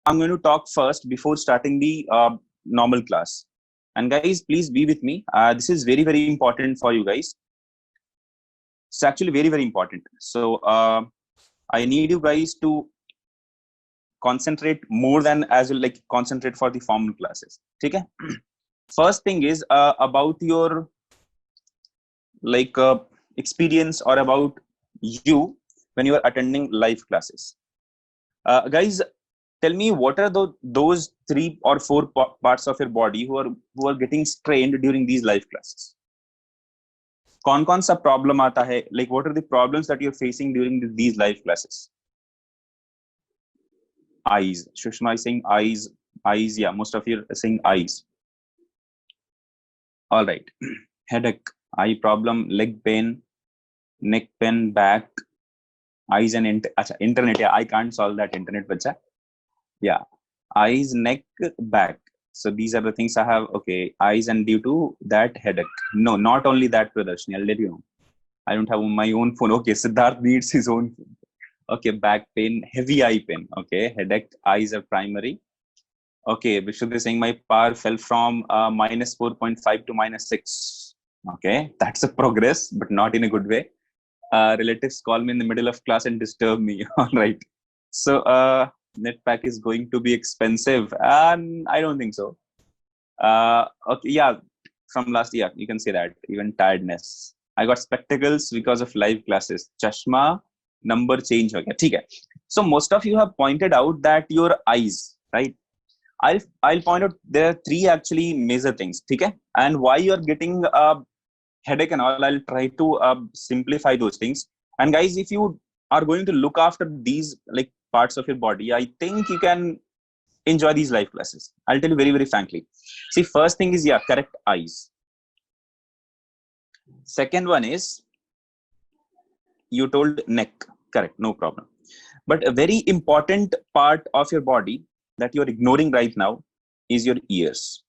I'm going to talk first before starting the normal class. And guys, please be with me. This is very, very important for you guys. It's actually very, very important. So I need you guys to concentrate more than as you like concentrate for the formal classes. Okay. First thing is about your like experience or about you when you are attending live classes. Guys, tell me what are those 3 or 4 parts of your body who are getting strained during these live classes. कौन सा problem आता है, like what are the problems that you're facing during these live classes? Eyes. Shushma is saying eyes. Yeah, most of you are saying eyes. All right. Headache, eye problem, leg pain, neck pain, back, eyes and internet. Yeah, I can't solve that internet, bacha. Yeah, eyes, neck, back. So these are the things I have. Okay, eyes, and due to that headache. No, not only that, Pradarshini. I'll let you know. I don't have my own phone. Okay, Siddharth needs his own phone. Okay, back pain, heavy eye pain. Okay, headache, eyes are primary. Okay, Vishnu is saying my power fell from minus 4.5 to minus 6. Okay, that's a progress, but not in a good way. Relatives call me in the middle of class and disturb me. All right. So net pack is going to be expensive. I don't think so. Okay, yeah, from last year, you can say that. Even tiredness. I got spectacles because of live classes. Chashma number change. Okay. So most of you have pointed out that your eyes, right? I'll point out there are 3 actually major things. Okay, and why you're getting headache and all, I'll try to simplify those things. And guys, if you are going to look after these like parts of your body, I think you can enjoy these live classes. I'll tell you very, very frankly. See, first thing is, yeah, correct, eyes. Second one is, you told neck. Correct, no problem. But a very important part of your body that you're ignoring right now is your ears.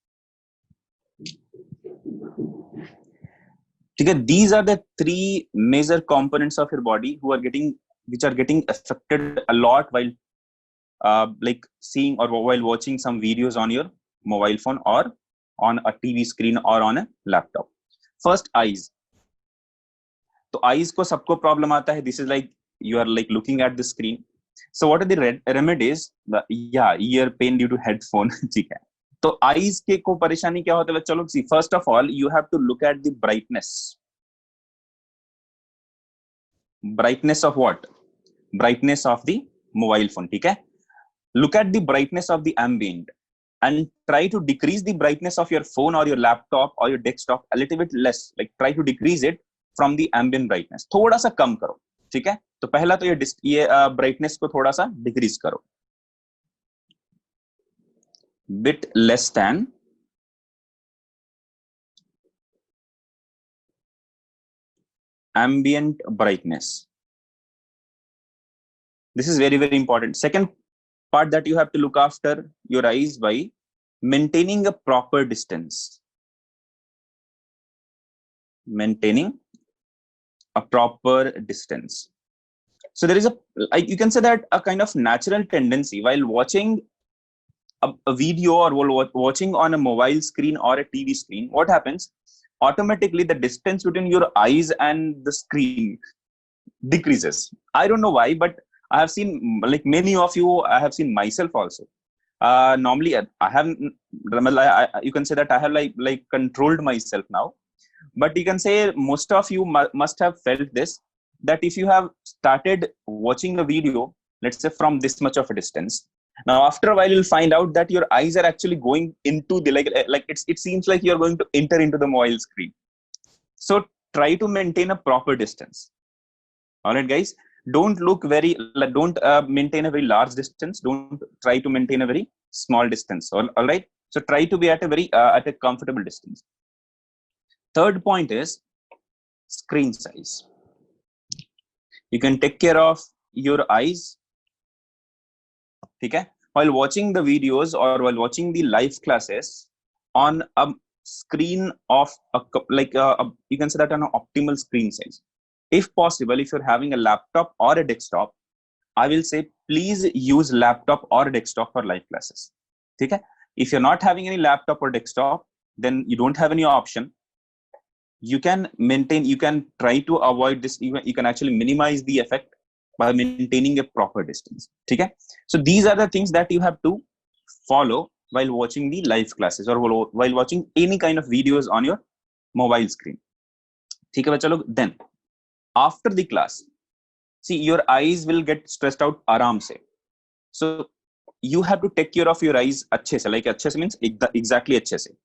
These are the 3 major components of your body which are getting affected a lot while like seeing or while watching some videos on your mobile phone or on a TV screen or on a laptop. First, eyes. So eyes ko sabko problem aata hai. This is like you are like looking at the screen. So what are the remedies? Yeah, ear pain due to headphone. तो eyes के को परेशानी क्या होता है? चलो see, first of all you have to look at the brightness of what? Brightness of the mobile phone. ठीक है, look at the brightness of the ambient and try to decrease the brightness of your phone or your laptop or your desktop a little bit less. Like try to decrease it from the ambient brightness. थोड़ा सा कम करो. ठीक है, तो पहला तो ये brightness को थोड़ा सा decrease करो, bit less than ambient brightness. This is very, very important. Second part that you have to look after your eyes by maintaining a proper distance. Maintaining a proper distance. So there is you can say that a kind of natural tendency while watching a video or while watching on a mobile screen or a TV screen, what happens? Automatically the distance between your eyes and the screen decreases. I don't know why, but I have seen, like many of you, I have seen myself also. Normally I haven't, you can say that I have like controlled myself now, but you can say most of you must have felt this, that if you have started watching a video, let's say from this much of a distance, now after a while you'll find out that your eyes are actually going into the like it seems like you're going to enter into the mobile screen. So try to maintain a proper distance. All right, guys, don't maintain a very large distance. Don't try to maintain a very small distance. All right, so try to be at a very at a comfortable distance. Third point is screen size. You can take care of your eyes, okay, while watching the videos or while watching the live classes on a screen of you can say that an optimal screen size. If possible, if you're having a laptop or a desktop, I will say please use laptop or desktop for live classes. ठीक है? If you're not having any laptop or desktop, then you don't have any option. You can try to avoid this. You can actually minimize the effect by maintaining a proper distance. ठीक है? So these are the things that you have to follow while watching the live classes or while watching any kind of videos on your mobile screen. ठीक है बच्चा लोग? Then after the class, see, your eyes will get stressed out आराम से. So you have to take care of your eyes अच्छे से. Like अच्छे से means exactly अच्छे से.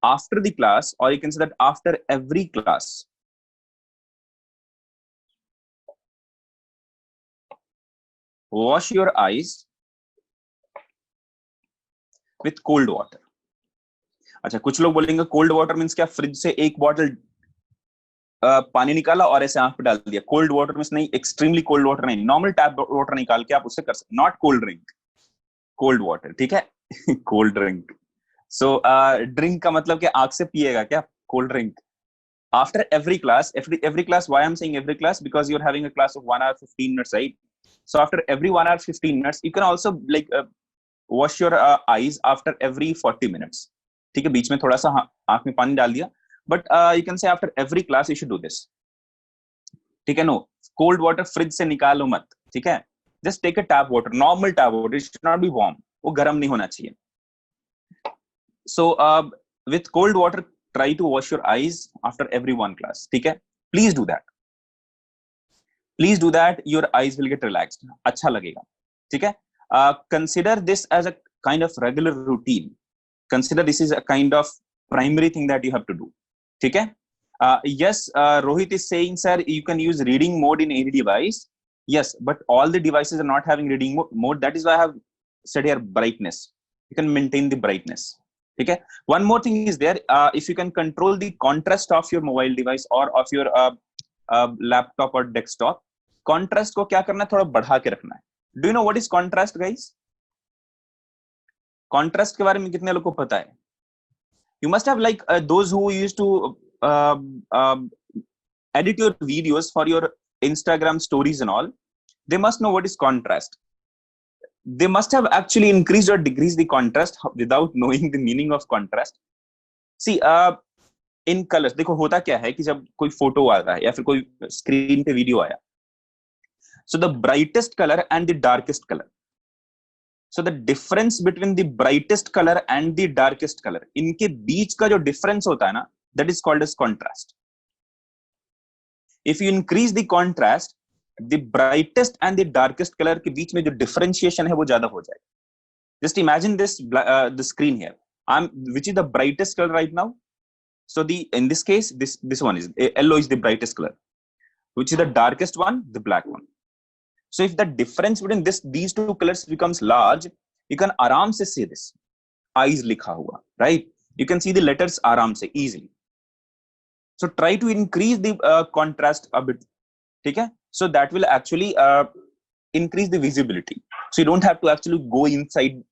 After the class, or you can say that after every class, wash your eyes with cold water. अच्छा, कुछ लोग बोलेंगे कोल्ड वाटर मीन्स क्या? फ्रिज से एक बॉटल पानी निकाला और ऐसे आंख पे डाल दिया. कोल्ड वाटर मीन्स नहीं, एक्सट्रीमली कोल्ड वाटर नहीं, नॉर्मल टैप वाटर निकाल के आप उससे कर सकते. Not cold drink, cold water. ठीक है? Cold drink. सो ड्रिंक का मतलब क्या? आंख से पिएगा क्या cold drink? After every class, why I'm saying every class? Because you're having a class of 1 hour 15 minutes, right? So after every 1 hour 15 minutes, you can also like wash your eyes after every 40 minutes. ठीक है? बीच में थोड़ा सा आंख में पानी डाल दिया. But you can say after every class you should do this. ठीक है? No, cold water fridge से निकालो मत. ठीक है? Just take a tap water, normal tap water. It should not be warm. वो गर्म नहीं होना चाहिए. So with cold water, try to wash your eyes after every one class. ठीक है? Please do that. Please do that. Your eyes will get relaxed. अच्छा लगेगा. ठीक है? Consider this as a kind of regular routine. Consider this is a kind of primary thing that you have to do. ठीक है? Yes, Rohit is saying, sir, you can use reading mode in any device. Yes, but all the devices are not having reading mode. That is why I have said here brightness. You can maintain the brightness. Okay. One more thing is there. If you can control the contrast of your mobile device or of your laptop or desktop, contrast को क्या करना है? थोड़ा बढ़ा के रखना है. Do you know what is contrast, guys? Contrast के बारे में कितने लोगों को पता है? You must have like those who used to edit your videos for your Instagram stories and all. They must know what is contrast. They must have actually increased or decreased the contrast without knowing the meaning of contrast. See, in colors, देखो होता क्या है कि जब कोई photo आता है या फिर कोई स्क्रीन पे वीडियो आया, so the brightest color and the darkest color. So the difference between the brightest color and the darkest color, इनके बीच का जो difference होता है ना, that is called as contrast. If you increase the contrast, the brightest and the darkest color के बीच में जो differentiation है वो ज्यादा हो जाएगा. Just imagine this the screen here. Which is the brightest color right now? So in this case, this one is yellow is the brightest color. Which is the darkest one? The black one. So if the difference between these two colors becomes large, you can आराम से see this. Eyes लिखा हुआ, right? You can see the letters आराम से easily. So try to increase the contrast a bit. ठीक है? So that will actually increase the visibility. So you don't have to actually go inside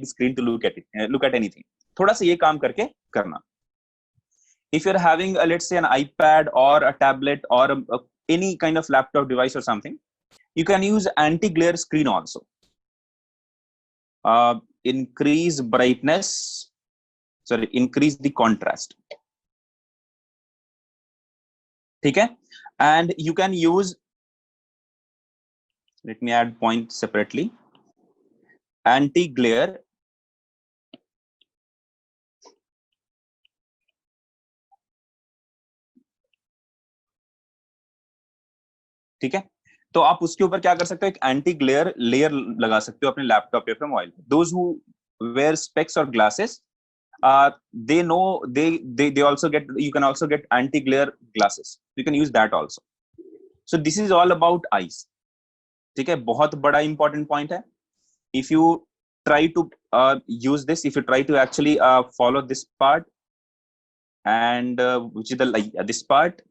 the screen to look at it, look at anything. थोड़ा सा ये काम करके करना. If you're having let's say an iPad or a tablet or any kind of laptop device or something, you can use anti-glare screen also. Increase brightness. Sorry, increase the contrast. ठीक है? And you can use. Let me add point separately. Anti-glare. ठीक है? तो आप उसके ऊपर क्या कर सकते हो? एक एंटी ग्लेयर लेयर लगा सकते हो अपने लैपटॉप या फिर मोबाइल पे. Those who wear specs or glasses, they know they also get, you can also get anti glare glasses. You can use that also. So this is all about eyes. ठीक है? बहुत बड़ा important point है. If you try to use this, if you try to actually follow this part and which is the this part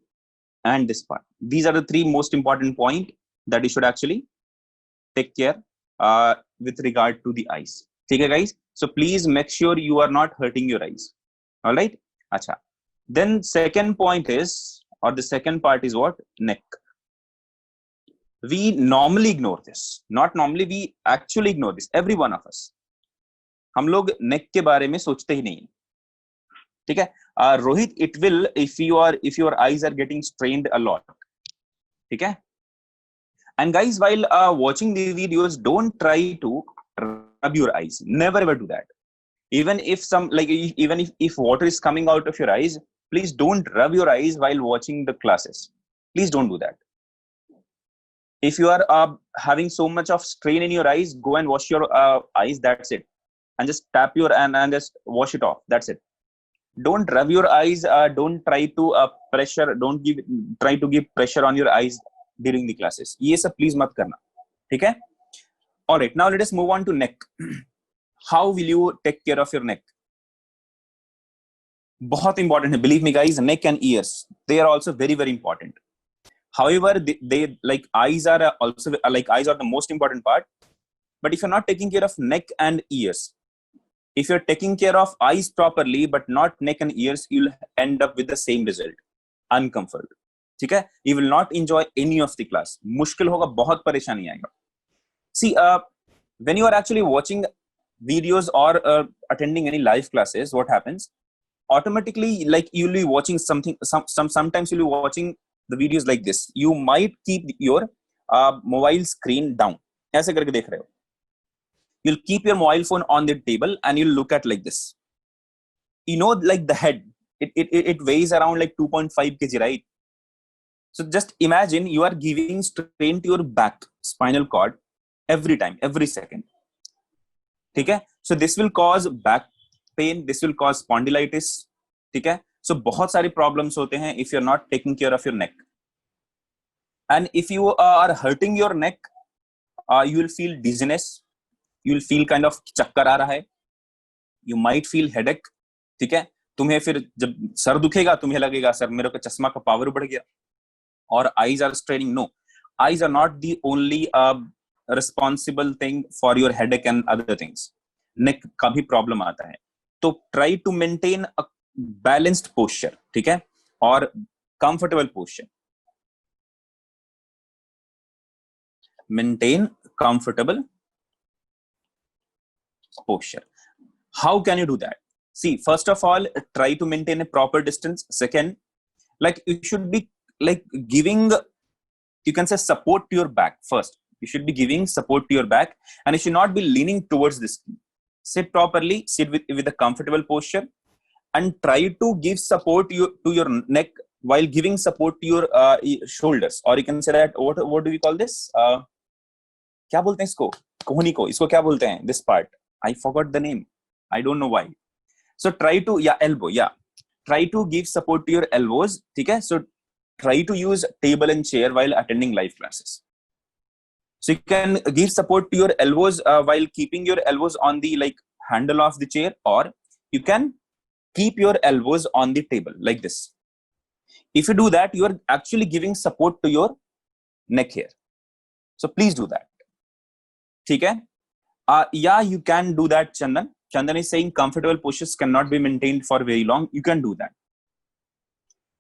and this part, these are the three most important point that you should actually take care with regard to the eyes. ठीक है guys? So please make sure you are not hurting your eyes. All right? अच्छा. Then second point is, or the second part is what? Neck. we normally ignore this. Not normally, we actually ignore this. Every one of us. हम लोग neck के बारे में सोचते ही नहीं. ठीक है. Rohit, it will if your eyes are getting strained a lot. ठीक है. And guys, while watching the videos, don't try to rub your eyes. Never ever do that. Even if if water is coming out of your eyes, please don't rub your eyes while watching the classes. Please don't do that. If you are having so much of strain in your eyes, go and wash your eyes. That's it. And just tap your and just wash it off. That's it. Don't rub your eyes. Don't try to pressure. Don't try to give pressure on your eyes during the classes. ये सब please मत करना. ठीक है? All right. Now let us move on to neck. How will you take care of your neck? बहुत important है. Believe me, guys. Neck and ears, they are also very very important. However, they like eyes are also like eyes are the most important part. But if you're not taking care of neck and ears, if you're taking care of eyes properly but not neck and ears, you'll end up with the same result, uncomfort. ठीक है? You will not enjoy any of the class. मुश्किल होगा, बहुत परेशानी आएगा. See, when you are actually watching videos or attending any live classes, what happens? Automatically, like you'll be watching something. Sometimes you'll be watching the videos like this. You might keep your mobile screen down. ऐसे करके देख रहे हो. You'll keep your mobile phone on the table and you'll look at like this. You know, like the head, it weighs around like 2.5 kg, right? So just imagine you are giving strain to your back, spinal cord, every time, every second. ठीक है? So this will cause back pain. This will cause spondylitis. ठीक है? So बहुत सारी problems होते हैं if you're not taking care of your neck. And if you are hurting your neck, you will feel dizziness. You will feel kind of चक्कर आ रहा है. You might feel headache. ठीक है? तुम्हें फिर जब सर दुखेगा तुम्हें लगेगा सर मेरे को चश्मा का पावर बढ़ गया. Or eyes are straining. No, eyes are not the only responsible thing for your headache and other things. Neck का भी problem आता है. तो try to maintain a balanced posture. ठीक है? और comfortable posture. Maintain comfortable posture. How can you do that? See, first of all, try to maintain a proper distance. Second, like you should be like giving, you can say, support to your back. First, you should be giving support to your back and you should not be leaning towards the screen. Sit properly, sit with a comfortable posture and try to give support to your neck while giving support to your shoulders. Or you can say that, what do we call this? क्या बोलते हैं इसको? कोहनी को. इसको क्या बोलते हैं? This part. I forgot the name. I don't know why. So try to, elbow. Try to give support to your elbows. ठीक है? So try to use table and chair while attending live classes. So you can give support to your elbows while keeping your elbows on the like handle of the chair, or you can keep your elbows on the table like this. If you do that, you are actually giving support to your neck here. So please do that. ठीक है? You can do that, Chandan. Chandan is saying comfortable postures cannot be maintained for very long. You can do that.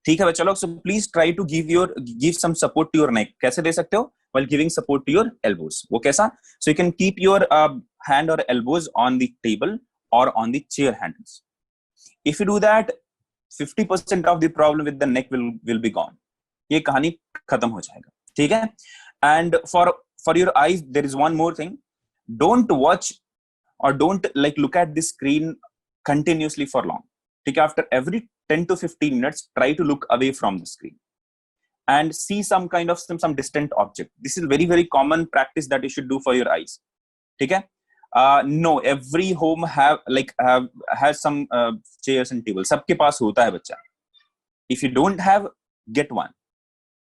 ठीक है बच्चा लोग. So please try to give some support to your neck. कैसे दे सकते हो? While giving support to your elbows. वो कैसा? So you can keep your hand or elbows on the table or on the chair handles. If you do that, 50% of the problem with the neck will be gone. ये कहानी खत्म हो जाएगा. ठीक है? And for your eyes, there is one more thing. Don't watch or don't like look at the screen continuously for long. ठीक है? After every 10 to 15 minutes, try to look away from the screen and see some kind of some distant object. This is very very common practice that you should do for your eyes. ठीक है? No, every home has some chairs and tables. सबके पास होता है बच्चा. If you don't have, get one.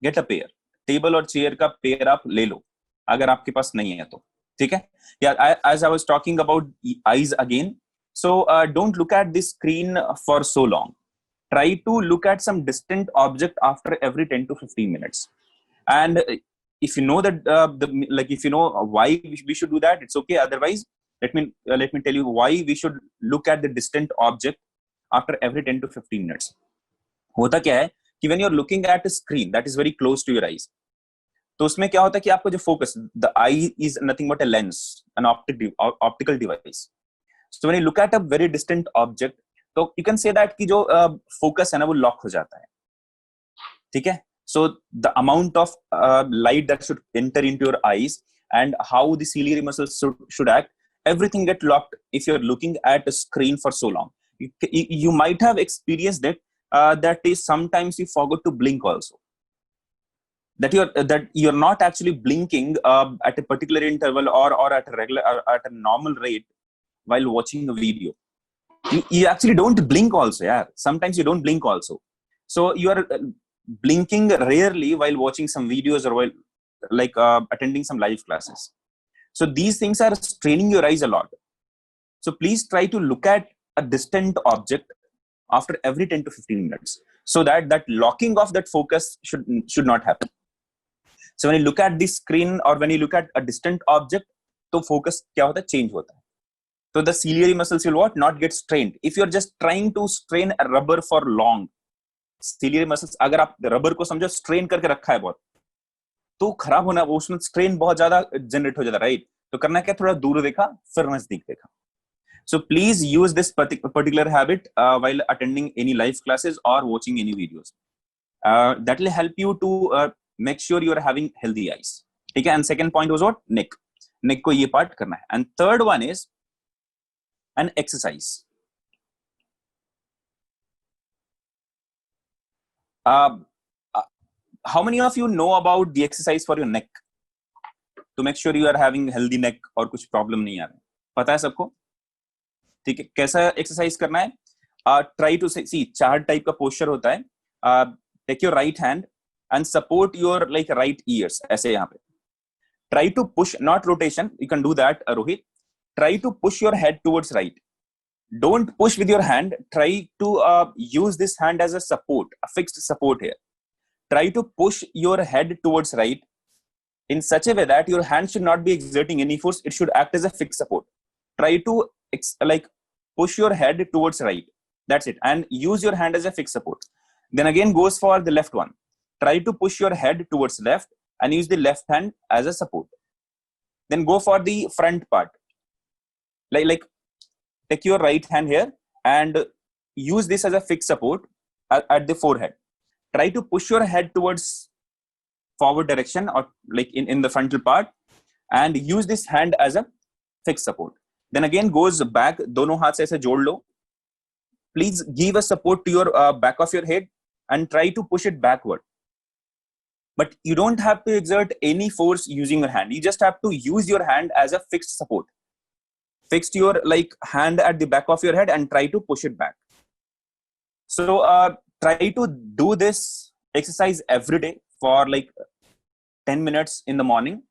Get a pair. Table और chair का pair आप ले लो अगर आपके पास नहीं है तो. ठीक है? As I was talking about eyes again. So don't look at the screen for so long. Try to look at some distant object after every 10 to 15 minutes. And if you know that if you know why we should do that, it's okay. Otherwise, let me tell you why we should look at the distant object after every 10 to 15 minutes. होता क्या है कि when you're looking at a screen that is very close to your eyes, तो उसमें क्या होता है कि आपको जो focus, the I is nothing but a lens, an optical device. So when you look at a very distant object, तो you can say that कि जो फोकस है ना वो लॉक हो जाता है. ठीक है. So the amount of light that should enter into your eyes and how the ciliary muscles should act, everything get locked if you're looking at a screen for so long. You might have experienced it, that is sometimes you forgot to blink also, that you're not actually blinking at a particular interval or at a regular or at a normal rate while watching a video. You actually don't blink also. Yeah, sometimes you don't blink also. So you are blinking rarely while watching some videos or while like attending some live classes. So these things are straining your eyes a lot. So please try to look at a distant object after every 10 to 15 minutes, so that locking of that focus should not happen. So when you look at the screen or when you look at a distant object, तो focus क्या होता है, change होता है. So the ciliary muscles will what, not get strained. If you're just trying to strain a rubber for long, ciliary muscles अगर आप rubber को समझो strain करके रखा है बहुत, तो खराब होना, वो उसमें strain बहुत ज्यादा generate हो जाता है, right? तो करना क्या, थोड़ा दूर देखा फिर नजदीक देखा. So please use this particular habit while attending any live classes or watching any videos. That will help you to make sure you are having healthy eyes. ठीक है. And second point was what, neck. Neck को ये part करना है. And third one is an exercise. How many of you know about the exercise for your neck to make sure you are having healthy neck और कुछ problem नहीं आ रहा है? पता है सबको? ठीक है. कैसा एक्सरसाइज करना है? ट्राई टू सी, चार टाइप का पोस्चर होता है. Take your right hand and support your like right ears, ऐसे यहाँ पे. Try to push, not rotation, you can do that Rohit. Try to push your head towards right. Don't push with your hand. Try to use this hand as a support, a fixed support here. Try to push your head towards right in such a way that your hand should not be exerting any force. It should act as a fixed support. Try to like push your head towards right. That's it. And use your hand as a fixed support. Then again goes for the left one. Try to push your head towards left and use the left hand as a support. Then go for the front part. Like take your right hand here and use this as a fixed support at the forehead. Try to push your head towards forward direction or like in the frontal part and use this hand as a fixed support. Then again goes back, दोनों हाथ से ऐसे जोड़ लो. Please give a support to your back of your head and try to push it backward. But you don't have to exert any force using your hand. You just have to use your hand as a fixed support. Fixed your like hand at the back of your head and try to push it back. So try to do this exercise every day for like 10 minutes in the morning,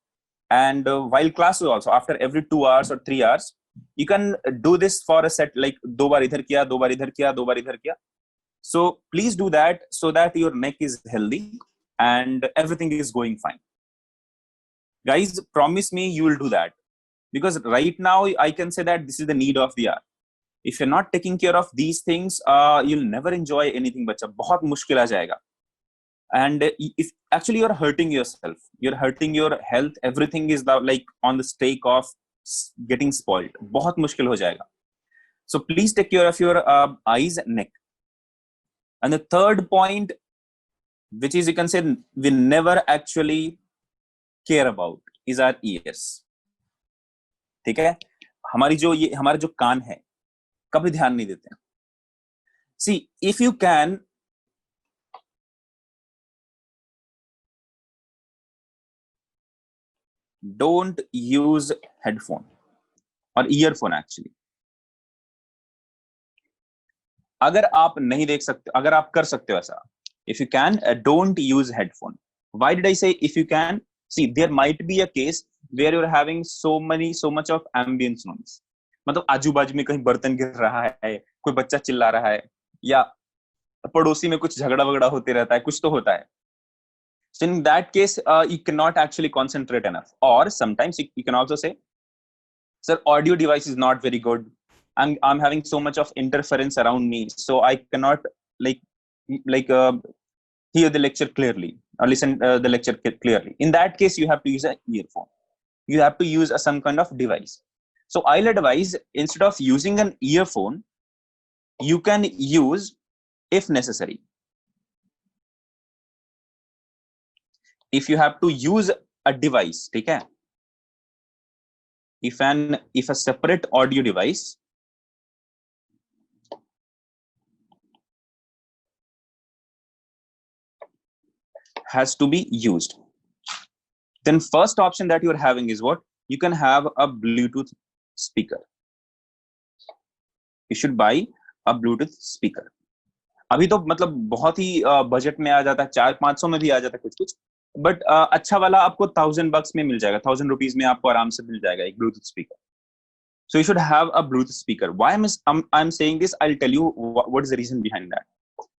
and while class also, after every 2 hours or 3 hours, you can do this for a set, like दो बार इधर किया, दो बार इधर किया, दो बार इधर किया. So please do that so that your neck is healthy and everything is going fine. Guys, promise me you will do that. Because right now I can say that this is the need of the hour. If you're not taking care of these things, you'll never enjoy anything. बच्चा बहुत मुश्किल आ जाएगा. And if actually you're hurting yourself, you're hurting your health, everything is like on the stake of getting spoiled. बहुत मुश्किल हो जाएगा. So please take care of your eyes and neck. And the third point, which is you can say we never actually care about, is our ears. ठीक है. हमारे जो कान है कभी ध्यान नहीं देते हैं. See, if you can don't use headphone or earphone actually. अगर आप नहीं देख सकते, अगर आप कर सकते हो ऐसा, if you can don't use headphone. Why did I say if you can? See, there might be a case where you're having so much of ambience noise. मतलब आजू बाजू में कहीं बर्तन गिर रहा है, कोई बच्चा चिल्ला रहा है, या पड़ोसी में कुछ झगड़ा वगड़ा होते रहता है, कुछ तो होता है. So in that case, you cannot actually concentrate enough. Or sometimes you can also say, sir, audio device is not very good. I'm having so much of interference around me, so I cannot like hear the lecture clearly. listen the lecture clearly. In that case, you have to use an earphone. You have to use some kind of device. So I'll advise, instead of using an earphone, you can use, if necessary, if you have to use a device, okay? If a separate audio device has to be used, then first option that you're having is what? You can have a Bluetooth speaker. You should buy a Bluetooth speaker. अभी तो मतलब बहुत ही budget में आ जाता है, 400-500 में भी आ जाता है कुछ कुछ, बट अच्छा वाला आपको $1000 में मिल जाएगा, ₹1000 में आपको आराम से मिल जाएगा एक Bluetooth speaker. So you should have a Bluetooth speaker. Why I'm saying this, I'll tell you what is the reason behind that.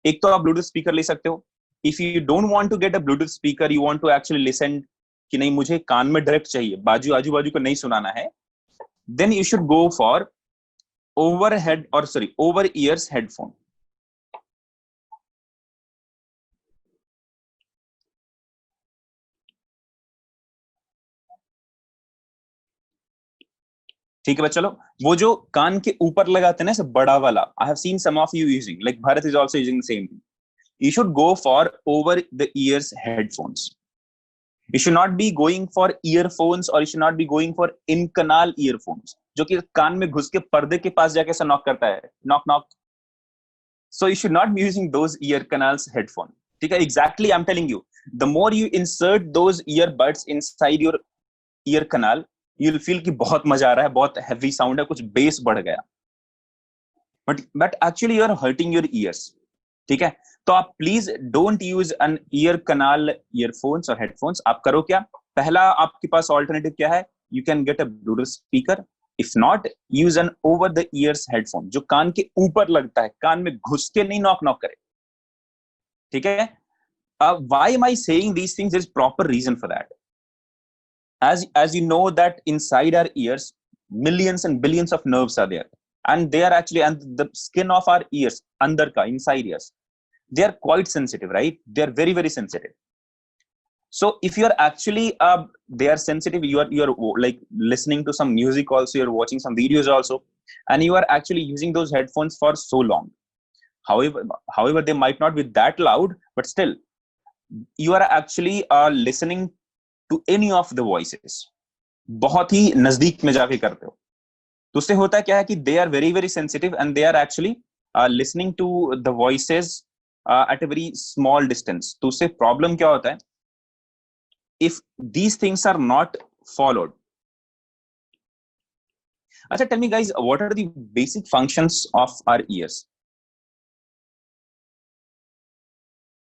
एक तो आप Bluetooth speaker ले सकते हो. If you don't want to get a Bluetooth speaker, you want to actually listen कि नहीं मुझे कान में डायरेक्ट चाहिए, आजू बाजू को नहीं सुनाना है, then you should go for over ears headphone. ठीक है बच्चा लोग, वो जो कान के ऊपर लगाते हैं ना, ऐसे बड़ा वाला, I have seen some of you using, like Bharat is also using the same thing. You should go for over the ears headphones. You should not be going for earphones, or you should not be going for in canal earphones, जो कि कान में घुस के पर्दे के पास जाके ऐसा knock करता है, knock knock. So you should not be using those ear canals headphone. ठीक है, exactly I'm telling you, the more you insert those earbuds inside your ear canal, you'll feel कि बहुत मजा आ रहा है, बहुत heavy sound है, कुछ bass बढ़ गया, but actually you're hurting your ears. ठीक है, तो आप please don't use an year kanal earphones और हेडफोन्स. आप करो क्या, पहला आपके पास ऑल्टरनेटिव क्या है, you can get a Bluetooth speaker. If not, use N over the years headphone, जो कान के ऊपर लगता है, कान में घुस के नहीं नॉक नॉक करे. ठीक है, why am I saying these things, is proper reason for that. as you know that inside our ears millions and billions of nerves are there, and they are actually, and the skin of our ears, under ka inside ears, they are quite sensitive, right? They are very very sensitive. So if you are actually they are sensitive, you are like listening to some music also, you are watching some videos also, and you are actually using those headphones for so long. However they might not be that loud, but still you are actually listening to any of the voices. बहुत ही नजदीक में जाके करते हो, तो उससे होता है क्या है कि they are very very sensitive, and they are actually listening to the voices at a very small distance. तो उससे प्रॉब्लम क्या होता है, if these things are not followed. अच्छा, tell me guys, what are the basic functions of our ears?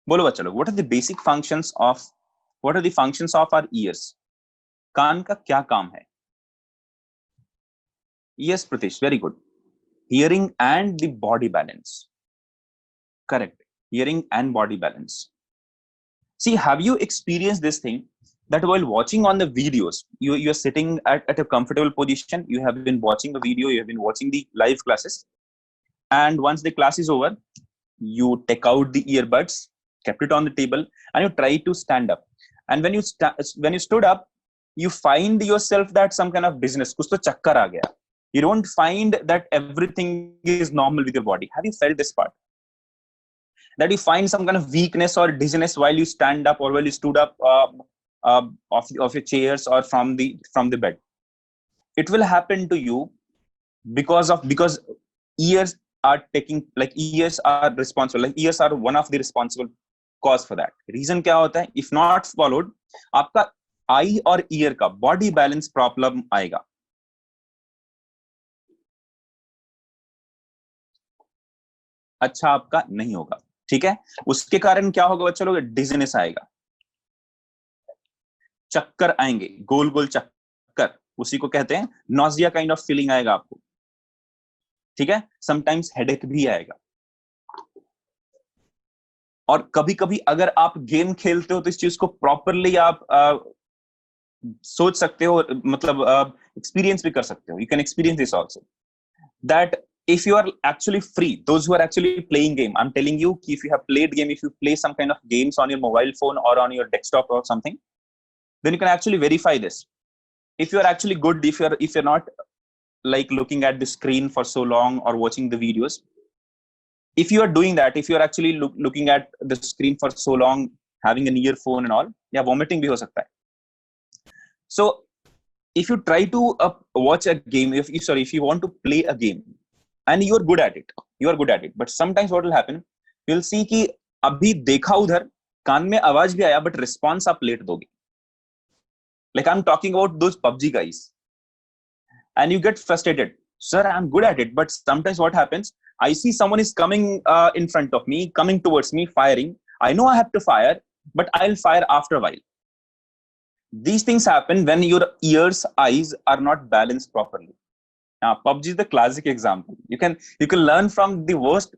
बोलो बच्चा लोग, what are the basic functions of our ears? कान का क्या काम है? Yes Pratish, very good. Hearing and the body balance. Correct, hearing and body balance. See, have you experienced this thing that while watching on the videos, you're sitting at a comfortable position, you have been watching the video, you have been watching the live classes, and once the class is over, you take out the earbuds, kept it on the table, and you try to stand up. And when you stood up, you find yourself that some kind of business, kuch to chakkar aa gaya. You don't find that everything is normal with your body. Have you felt this part? That you find some kind of weakness or dizziness while you stand up, or while you stood up of your chairs or from the bed. It will happen to you because ears are responsible. Like ears are one of the responsible cause for that. Reason क्या होता है? If not followed, आपका eye और ear का body balance problem आएगा. अच्छा आपका नहीं होगा. ठीक है, उसके कारण क्या होगा बच्चों लोग? डिजीनेस आएगा, चक्कर आएंगे, गोल गोल चक्कर, उसी को कहते हैं नॉजिया काइंड ऑफ फीलिंग आएगा आपको. ठीक है, समटाइम्स हेडेक भी आएगा. और कभी कभी अगर आप गेम खेलते हो तो इस चीज को प्रॉपरली आप सोच सकते हो, मतलब एक्सपीरियंस भी कर सकते हो. You can experience this also, that if you are actually free, those who are actually playing game, I'm telling you, if you have played game, if you play some kind of games on your mobile phone or on your desktop or something, then you can actually verify this. If you are actually good, if you're not like looking at the screen for so long or watching the videos, if you are doing that, if you are actually looking at the screen for so long, having an earphone and all, yeah, vomiting bhi ho sakta hai. So if you try to watch a game, if you want to play a game and you are good at it, but sometimes what will happen, you'll see कि अभी देखा उधर, कान में आवाज भी आया, but response आप late दोगे. Like I'm talking about those PUBG guys, and you get frustrated. Sir, I'm good at it, but sometimes what happens, I see someone is coming in front of me, coming towards me, firing. I know I have to fire, but I'll fire after a while. These things happen when your ears, eyes are not balanced properly. Now, PUBG is the classic example. You can learn from the worst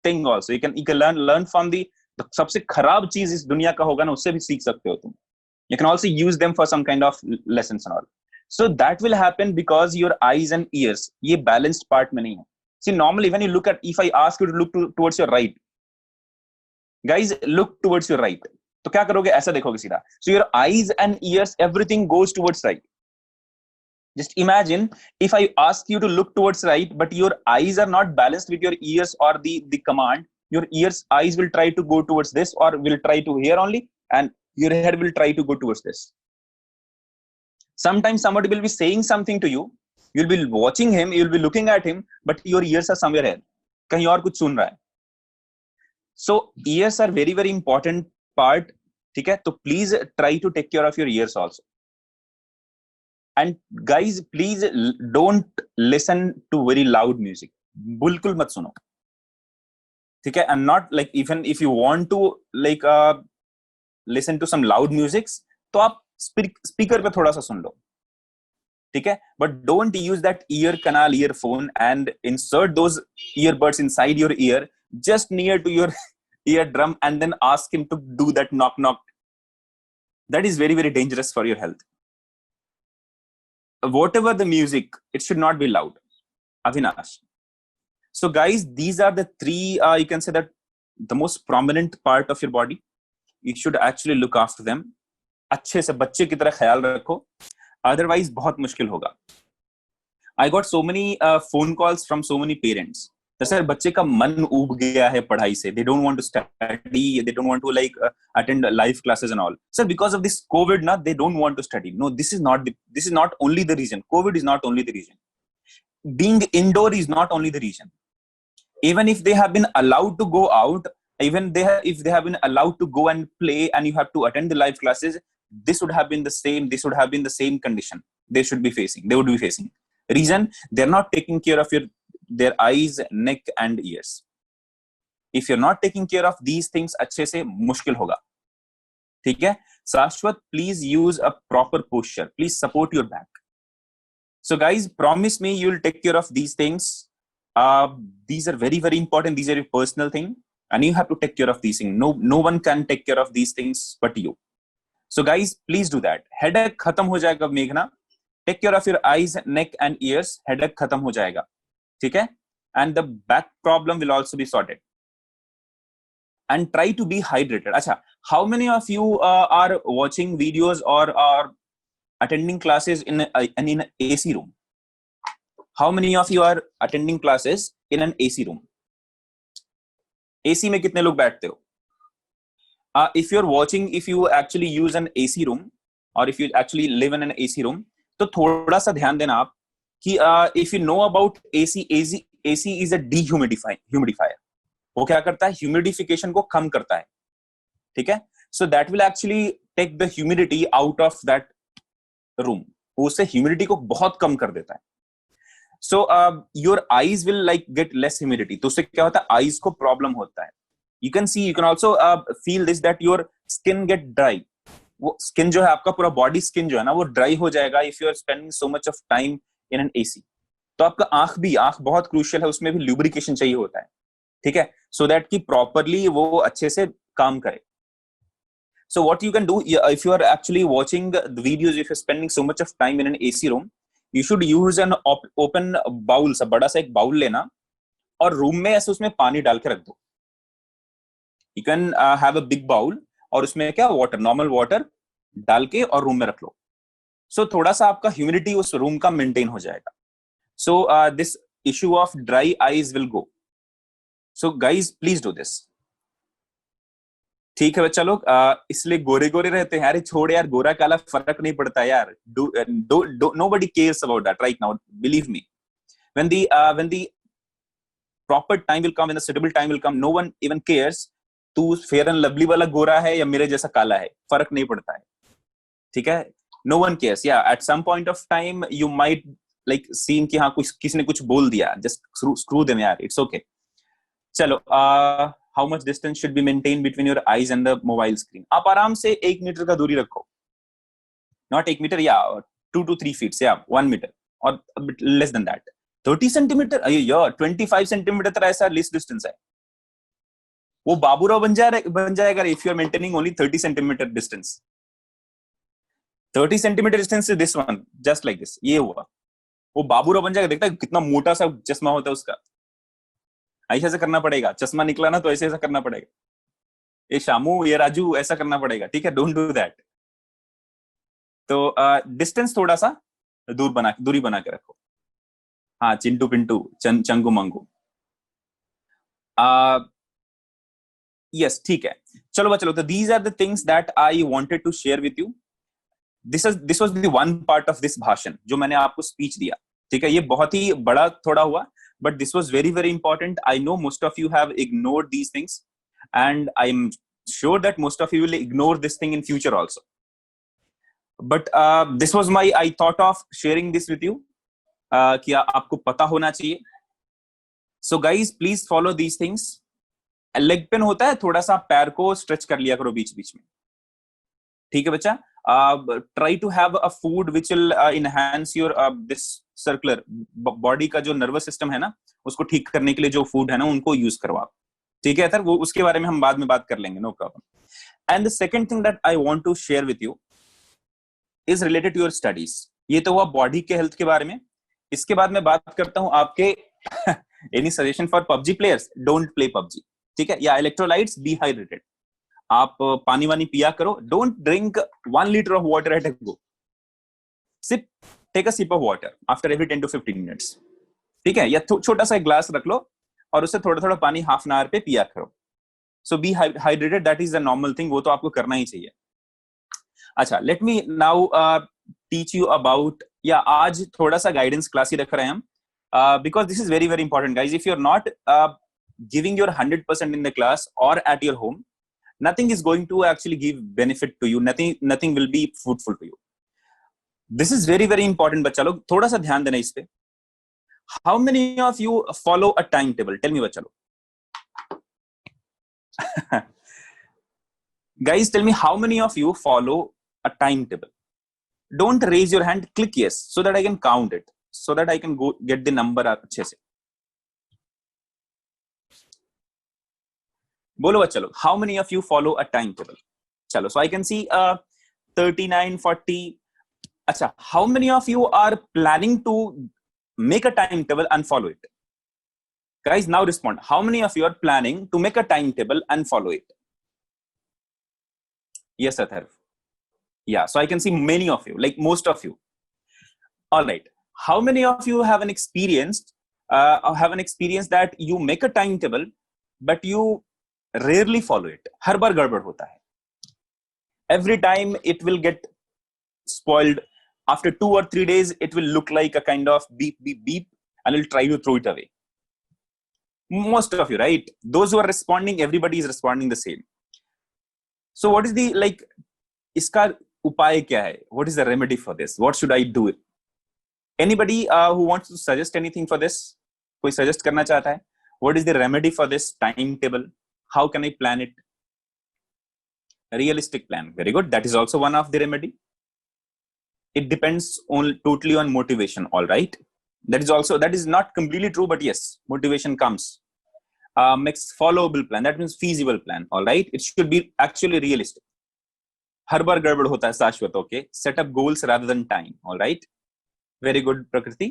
thing also. You can learn from the सबसे खराब चीज इस दुनिया का होगा ना, उससे भी सीख सकते हो तुम. You can also use them for some kind of lessons and all. So that will happen because your eyes and ears, ये balanced part में नहीं है. See, normally when you look at, if I ask you to look towards your right, guys, look towards your right. तो क्या करोगे? ऐसा देखोगे सीधा. So your eyes and ears, everything goes towards right. Just imagine if I ask you to look towards right, but your eyes are not balanced with your ears or the command. Your eyes will try to go towards this, or will try to here only, and your head will try to go towards this. Sometimes somebody will be saying something to you. You'll be watching him, you'll be looking at him, but your ears are somewhere else. कहीं और कुछ सुन रहा है. So ears are very, very important part. ठीक है? तो please try to take care of your ears also. And guys, please don't listen to very loud music. बिल्कुल मत सुनो. ठीक है? And not like, even if you want to like listen to some loud musics, तो आप speaker पे थोड़ा सा सुन लो. ठीक है? But don't use that ear canal earphone and insert those earbuds inside your ear just near to your eardrum and then ask him to do that knock knock. That is very, very dangerous for your health. Whatever the music, it should not be loud. Avinash. So guys, these are the three, you can say that the most prominent part of your body. You should actually look after them. अच्छे से बच्चे की तरह ख्याल रखो. Otherwise बहुत मुश्किल होगा. I got so many phone calls from so many parents. Sir बच्चे का मन उब गया है पढ़ाई से. They don't want to study. They don't want to like attend live classes and all. Sir, because of this COVID, na, they don't want to study. No, this is not only the reason. COVID is not only the reason. Being indoor is not only the reason. Even if they have been allowed to go out, even if they have been allowed to go and play, and you have to attend the live classes, this would have been the same condition they would be facing. Reason, they're not taking care of their eyes, neck and ears. If you're not taking care of these things, अच्छे से मुश्किल होगा. ठीक है? Shashwat, please use a proper posture. Please support your back. So guys, promise me you'll take care of these things. These are very, very important. These are your personal thing, and you have to take care of these things. No one can take care of these things but you. So guys, please do that. Headache khatam ho jayega, Meghna. Take care of your eyes, neck and ears. Headache khatam ho jayega. ठीक है? And the back problem will also be sorted. And try to be hydrated. अच्छा, how many of you are watching videos or are attending classes in an AC room? How many of you are attending classes in an AC room? AC में कितने लोग बैठते हो? If you're watching, if you actually use an AC room, or if you actually live in an AC room, तो थोड़ा सा ध्यान देना आप कि if you know about AC is a dehumidifier. वो क्या करता है? Humidification को कम करता है. ठीक है? So that will actually take the humidity out of that room. उससे humidity को बहुत कम कर देता है. So your eyes will like get less humidity. तो उससे क्या होता है? Eyes को problem होता है. You can also feel this, that your skin get dry. वो skin जो है आपका पूरा body skin जो है ना, वो dry हो जाएगा if you are spending so much of time in an AC. तो आपका आंख बहुत crucial है, उसमें भी lubrication चाहिए होता है. ठीक है? So that कि properly वो अच्छे से काम करे. So what you can do, if you are actually watching the videos, if you're spending so much of time in an AC room, you should use an open bowl. सा बड़ा सा एक bowl लेना, और रूम में ऐसे उसमें पानी डाल के रख दो. You can have a big bowl और उसमें क्या वाटर, नॉर्मल वाटर डाल के और रूम में रख लो. सो थोड़ा सा आपका ह्यूमिडिटी उस रूम का मेंटेन हो जाएगा. So this issue of dry eyes will go. So guys please do this. ठीक है बच्चा लोग, इसलिए गोरे गोरे रहते हैं. अरे छोड़ यार, गोरा काला फर्क नहीं पड़ता यार. Nobody cares about that right now, believe me. When the proper time will come, when the suitable time will come, no one even cares तू फेयर एंड लवली वाला गोरा है या मेरे जैसा काला है, फर्क नहीं पड़ता है. ठीक है, no one cares. Yeah, at some point of time you might like seen कि हाँ कुछ किसी ने कुछ बोल दिया, just screw them यार, it's okay. चलो, how much distance should be maintained between your eyes and the mobile screen? आप आराम से 1 मीटर का दूरी रखो. Not 1 metre, yeah, 2 to 3 feet, yeah, 1 metre or a bit less than that. 30 centimetre, यार 25 centimetre तक ऐसा least distance है. वो बाबूराव बन जाएगा if you are maintaining only 30 centimetre distance. 30 centimetre distance से this one just like this, ये हुआ. वो बाबूराव बन जाएगा. देखता है कितना मोटा सा चश्मा होता है उसका. ऐसे करना पड़ेगा. चश्मा निकला ना तो ऐसे करना पड़ेगा. ये शामू, ये राजू, ऐसा करना पड़ेगा. ठीक है, डोंट डू दैट. तो डिस्टेंस थोड़ा सा दूरी बना के रखो. हाँ, चिंटू पिंटू चंगू मंगू. यस, ठीक है. चलो बच्चों, तो these are the things that I wanted to share with you. This was the one part of this भाषण जो मैंने आपको स्पीच दिया. ठीक है, ये बहुत ही बड़ा थोड़ा हुआ, but this was very very important. I know most of you have ignored these things, and I'm sure that most of you will ignore this thing in future also. But this was I thought of sharing this with you, कि आपको पता होना चाहिए. So guys, please follow these things. Leg pain होता है, थोड़ा सा पैर को स्ट्रेच कर लिया करो बीच बीच में. ठीक है बच्चा. Try to have a food which will enhance your this circular body का जो नर्वस सिस्टम है ना, उसको ठीक करने के लिए जो फूड है ना, उनको यूज करवा. ठीक है सर, वो उसके बारे में हम बाद में बात कर लेंगे, no problem. And the second thing that I want to share with you is related to your studies. ये तो हुआ बॉडी के हेल्थ के बारे में. इसके बाद मैं बात करता हूं आपके any suggestion for PUBG players? Don't play PUBG. ठीक है, या इलेक्ट्रोलाइट्स, बी हाइड्रेटेड. आप पानी वानी पिया करो. Don't drink 1 liter of water at a go. Take a sip of water after every 10 to 15 minutes. ठीक है, या छोटा सा ग्लास रख लो और उससे थोड़ा थोड़ा पानी हाफ एन आवर पे पिया करो. So be hydrated, that is the normal thing, वो तो आपको करना ही चाहिए. अच्छा, let me now teach you about, या आज थोड़ा सा गाइडेंस क्लास ही रख रहे हैं हम, because this is very very important guys. If you are not giving your 100% in the class or at your home, nothing is going to actually give benefit to you. Nothing will be fruitful to you. This is very very important. बच्चा लोग थोड़ा सा ध्यान देना इस पे. How many of you follow a timetable? Tell me बच्चा लोग. Guys, tell me how many of you follow a timetable? Don't raise your hand. Click yes so that I can count it, so that I can go get the number अच्छे से. बोलो बच्चा लोग, how many of you follow a timetable? चलो, so I can see 39, 40. अच्छा, how many of you are planning to make a timetable and follow it? Guys, now respond. How many of you are planning to make a timetable and follow it? Yes, Atharv. Yeah, so I can see many of you, like most of you. All right. How many of you have an experience that you make a timetable, but you rarely follow it? हर बार गड़बड़ होता है. Every time it will get spoiled. After 2 or 3 days, it will look like a kind of beep, beep, beep, and you'll try to throw it away. Most of you, right? Those who are responding, everybody is responding the same. So what is the, like, इसका उपाय क्या है? What is the remedy for this? What should I do? Anybody who wants to suggest anything for this? कोई suggest करना चाहता है? What is the remedy for this timetable? How can I plan it? A realistic plan. Very good. That is also one of the remedy. It depends totally on motivation. All right. That is not completely true, but yes, motivation comes. Next, followable plan. That means feasible plan. All right. It should be actually realistic. हर बार गड़बड़ होता है शाश्वत. Okay. Set up goals rather than time. All right. Very good, Prakriti.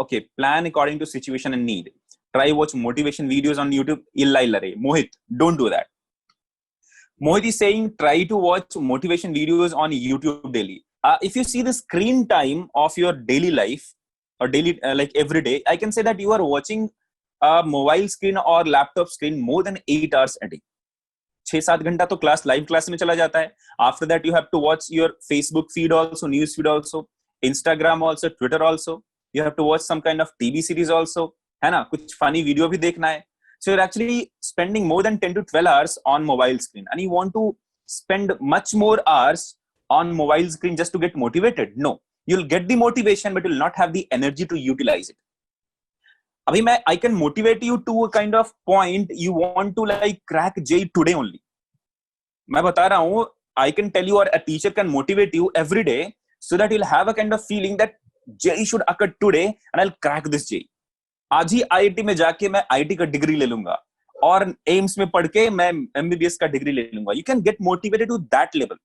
Okay. Plan according to situation and need. try watch motivation videos on YouTube. Illa illa re. Mohit, don't do that. Mohit is saying try to watch motivation videos on YouTube daily. If you see the screen time of your daily life or daily like every day, I can say that you are watching a mobile screen or laptop screen more than 8 hours a day. 6-7 घंटा तो class live class में चला जाता है. After that you have to watch your Facebook feed also, news feed also, Instagram also, Twitter also. You have to watch some kind of TV series also, है ना, कुछ funny video भी देखना है. So you're actually spending more than 10 to 12 hours on mobile screen, and you want to spend much more hours on mobile screen just to get motivated? No, you'll get the motivation, but you'll not have the energy to utilize it. Abhi I can motivate you to a kind of point. You want to like crack JEE today only. मैं बता रहा हूँ, I can tell you, or a teacher can motivate you every day so that you'll have a kind of feeling that JEE should occur today and I'll crack this JEE. आज ही IIT में जाके मैं IT का degree ले लूंगा और AIIMS में पढ़ के मैं एमबीबीएस का डिग्री ले लूंगा. You can get motivated to that level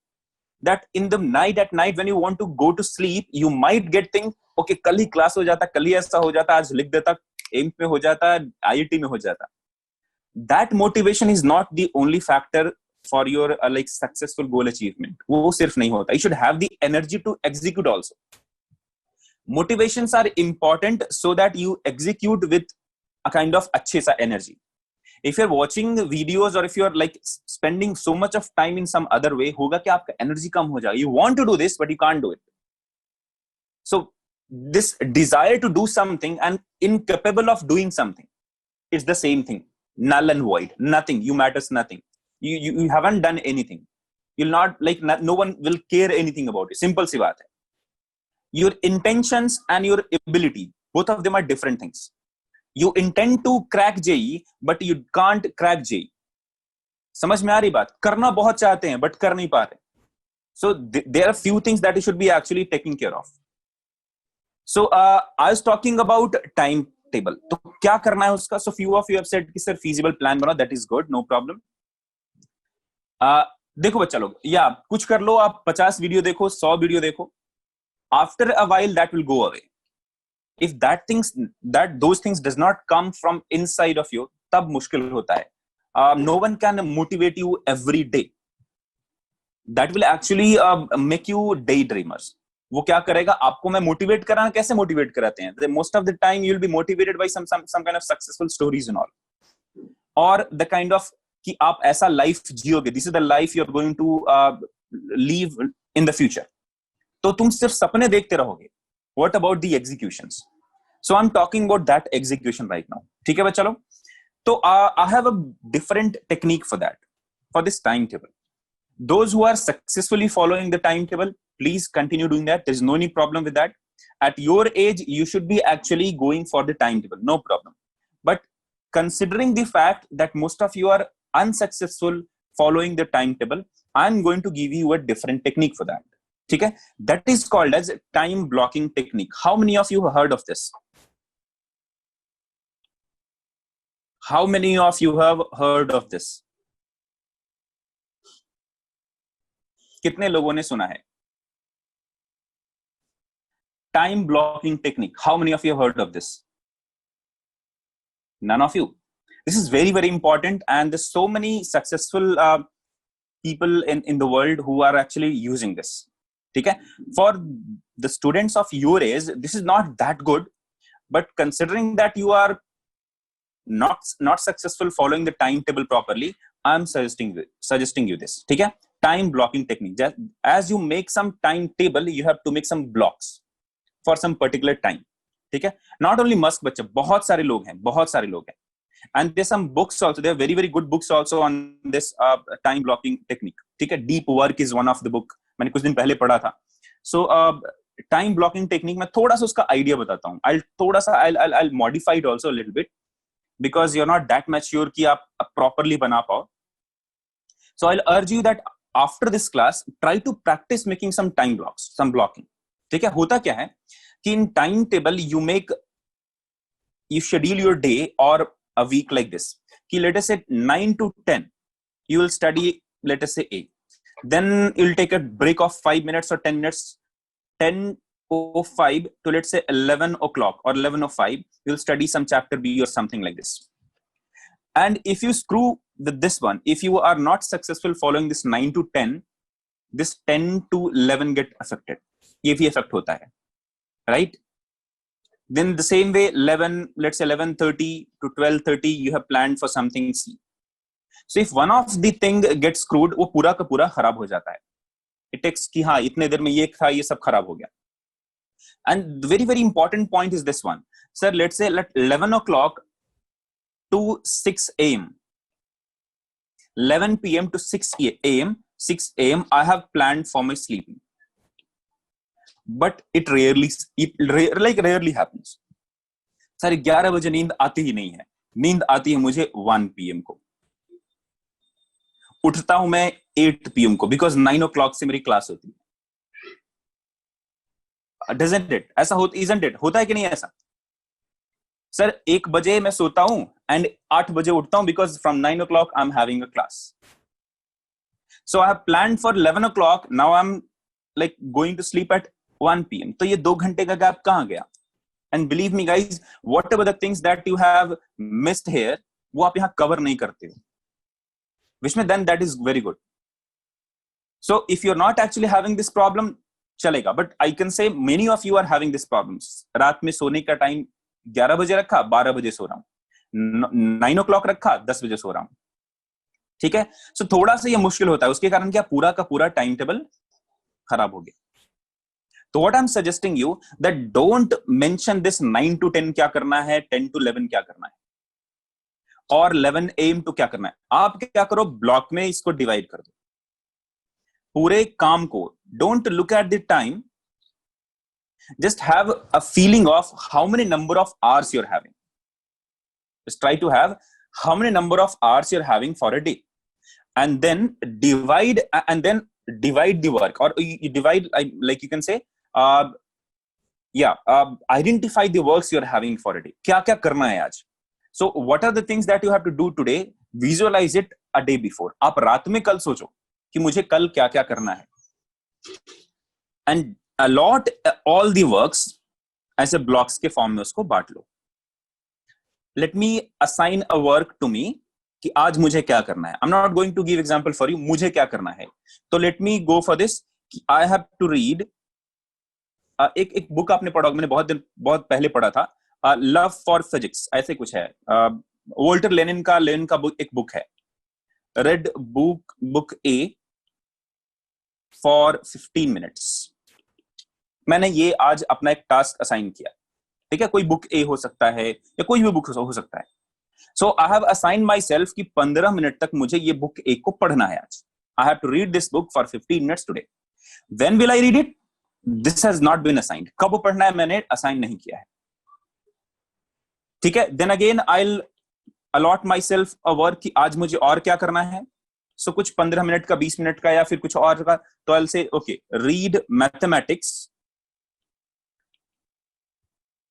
that in the night at night when you want to go to sleep you might get think okay कल ही क्लास हो जाता, कल ही ऐसा हो जाता, आज लिख देता, एम्स में हो जाता, आईआईटी में हो जाता. That motivation is not the only factor for your like successful goal achievement. वो सिर्फ नहीं होता. You should have the energy to execute also. Motivations are important so that you execute with a kind of अच्छे सा energy. If you're watching videos or if you're like spending so much of time in some other way, होगा कि आपका energy कम हो जाएगा. You want to do this but you can't do it. So this desire to do something and incapable of doing something is the same thing. Null and void. Nothing. You matters nothing. You haven't done anything. You'll not like no one will care anything about it. Simple सी बात है. Your intentions and your ability, both of them are different things. You intend to crack JEE but you can't crack JEE. समझ में आ रही बात? करना बहुत चाहते हैं but कर नहीं पा रहे. So there are few things that you should be actually taking care of. So I was talking about timetable. तो क्या करना है उसका? So few of you have said कि sir feasible plan बनाओ. That is good, no problem. देखो बच्चा लोग, या कुछ कर लो, आप 50 वीडियो देखो, 100 वीडियो देखो. After a while that will go away. If those things does not come from inside of you, तब मुश्किल होता है. No one can motivate you every day. That will actually make you daydreamers. वो क्या करेगा? आपको मैं मोटिवेट कराना, कैसे मोटिवेट कराते हैं? Most of the time you will be motivated by some kind of successful stories and all, or the kind of कि आप ऐसा life जियोगे. This is the life you are going to live in the future. तो तुम सिर्फ सपने देखते रहोगे. What about the executions? So I'm talking about that execution right now. ठीक है बच्चा लोग? तो I have a different technique for that, for this timetable. Those who are successfully following the timetable, please continue doing that. There is no any problem with that. At your age, you should be actually going for the timetable, no problem. But considering the fact that most of you are unsuccessful following the timetable, I'm going to give you a different technique for that. ठीक है? That is called as time blocking technique. How many of you have heard of this? How many of you have heard of this? कितने लोगों ने सुना है? Time blocking technique. How many of you have heard of this? None of you. This is very, very important, and there's so many successful people in the world who are actually using this. ठीक है? For the students of your age, this is not that good, but considering that you are not successful following the timetable properly, I'm suggesting you this. ठीक है? Time blocking technique. As you make some timetable, you have to make some blocks for some particular time. ठीक है? Not only Musk बच्चे, बहुत सारे लोग हैं. And there's some books also. There are very, very good books also on this time blocking technique. ठीक है? Deep Work is one of the book. मैंने कुछ दिन पहले पढ़ा था. So time blocking technique मैं थोड़ा सा उसका आइडिया बताता हूँ. I'll modify it also a little bit because you're not that much sure कि आप properly बना पाओ. So I'll urge you that after this class, try to practice making some time blocks, some blocking. ठीक है? होता क्या है कि in timetable you schedule your day or a week like this. कि let us say 9 to 10 you will study, let us say A. Then you'll take a break of 5 minutes or 10 minutes. 10 10:05 to let's say 11 o'clock or 11:05, you'll study some chapter B or something like this. And if you screw with this one, if you are not successful following this 9 to 10, this 10 to 11 get affected. ये भी affect होता है, right? Then the same way 11, let's say 11:30 to 12:30, you have planned for something C. So if one of the thing gets screwed, वो पूरा का पूरा खराब हो जाता है. It takes कि हाँ इतने देर में ये था, ये सब खराब हो गया. And the very, very important point is this one. Sir, let's say let 11 o'clock to 6 a.m. 11 p.m. to 6 a.m. I have planned for my sleeping. But it rarely happens. Sir, 11 बजे नींद आती ही नहीं है. नींद आती है मुझे 1 p.m. को. उठता हूं मैं 8 p.m. को, because 9 o'clock से मेरी क्लास होती है. Doesn't it? ऐसा isn't it? होता है कि नहीं ऐसा? सर 1 बजे मैं सोता हूं and 8 बजे उठता हूं, because from 9 o'clock I'm having a class. So I have planned for 11 o'clock. Now I'm like going to sleep at 1 p.m. तो ये 2 घंटे का गैप कहां गया? And believe me guys, whatever the things that you have missed here, वो आप यहाँ cover नहीं करते हो. Which means then that is very good. So if you're not actually having this problem, चलेगा. But I can say many of you are having this problems. रात में सोने का टाइम 11 बजे रखा, 12 बजे सो रहा हूं. 9 o'clock रखा, 10 बजे सो रहा हूं. ठीक है. सो थोड़ा सा ये मुश्किल होता है. उसके कारण क्या पूरा का पूरा टाइम टेबल खराब हो गया. तो what I'm suggesting you that don't mention this 9 to 10 क्या करना है, 10 to 11 क्या करना है, और 11 AM to क्या करना है. आप क्या करो, ब्लॉक में इसको डिवाइड कर दो पूरे काम को. Don't look at the time. Just have a feeling of how many number of hours you're having. Just try to have how many number of hours you're having for a day, and then divide the work, or you divide, like you can say, identify the works you're having for a day. क्या क्या करना है आज. So what are the things that you have to do today? Visualize it a day before. आप रात में कल सोचो कि मुझे कल क्या क्या करना है, and allot all the works ऐसे blocks के फॉर्म में उसको बांट लो. Let me assign a work to me कि आज मुझे क्या करना है. I'm not going to give example for you. मुझे क्या करना है. तो let me go for this. I have to read एक बुक आपने पढ़ा, मैंने बहुत पहले पढ़ा था, लव फॉर फिजिक्स ऐसे कुछ है. वोल्टर लेनिन का एक बुक है, red book A for 15 minutes. मैंने ये आज अपना एक टास्क असाइन किया. ठीक है, कोई बुक ए हो सकता है या कोई भी बुक हो सकता है. So I have assign myself कि 15 मिनट तक मुझे ये बुक ए को पढ़ना है आज. I have to read this book for 15 minutes today. When will I read it? This has not been assigned. कब पढ़ना है मैंने असाइन नहीं किया है. ठीक है. Then again I will allot myself a work कि आज मुझे और क्या करना है. सो कुछ 15 मिनट का, 20 मिनट का, या फिर कुछ और का. तो I will say okay, read mathematics,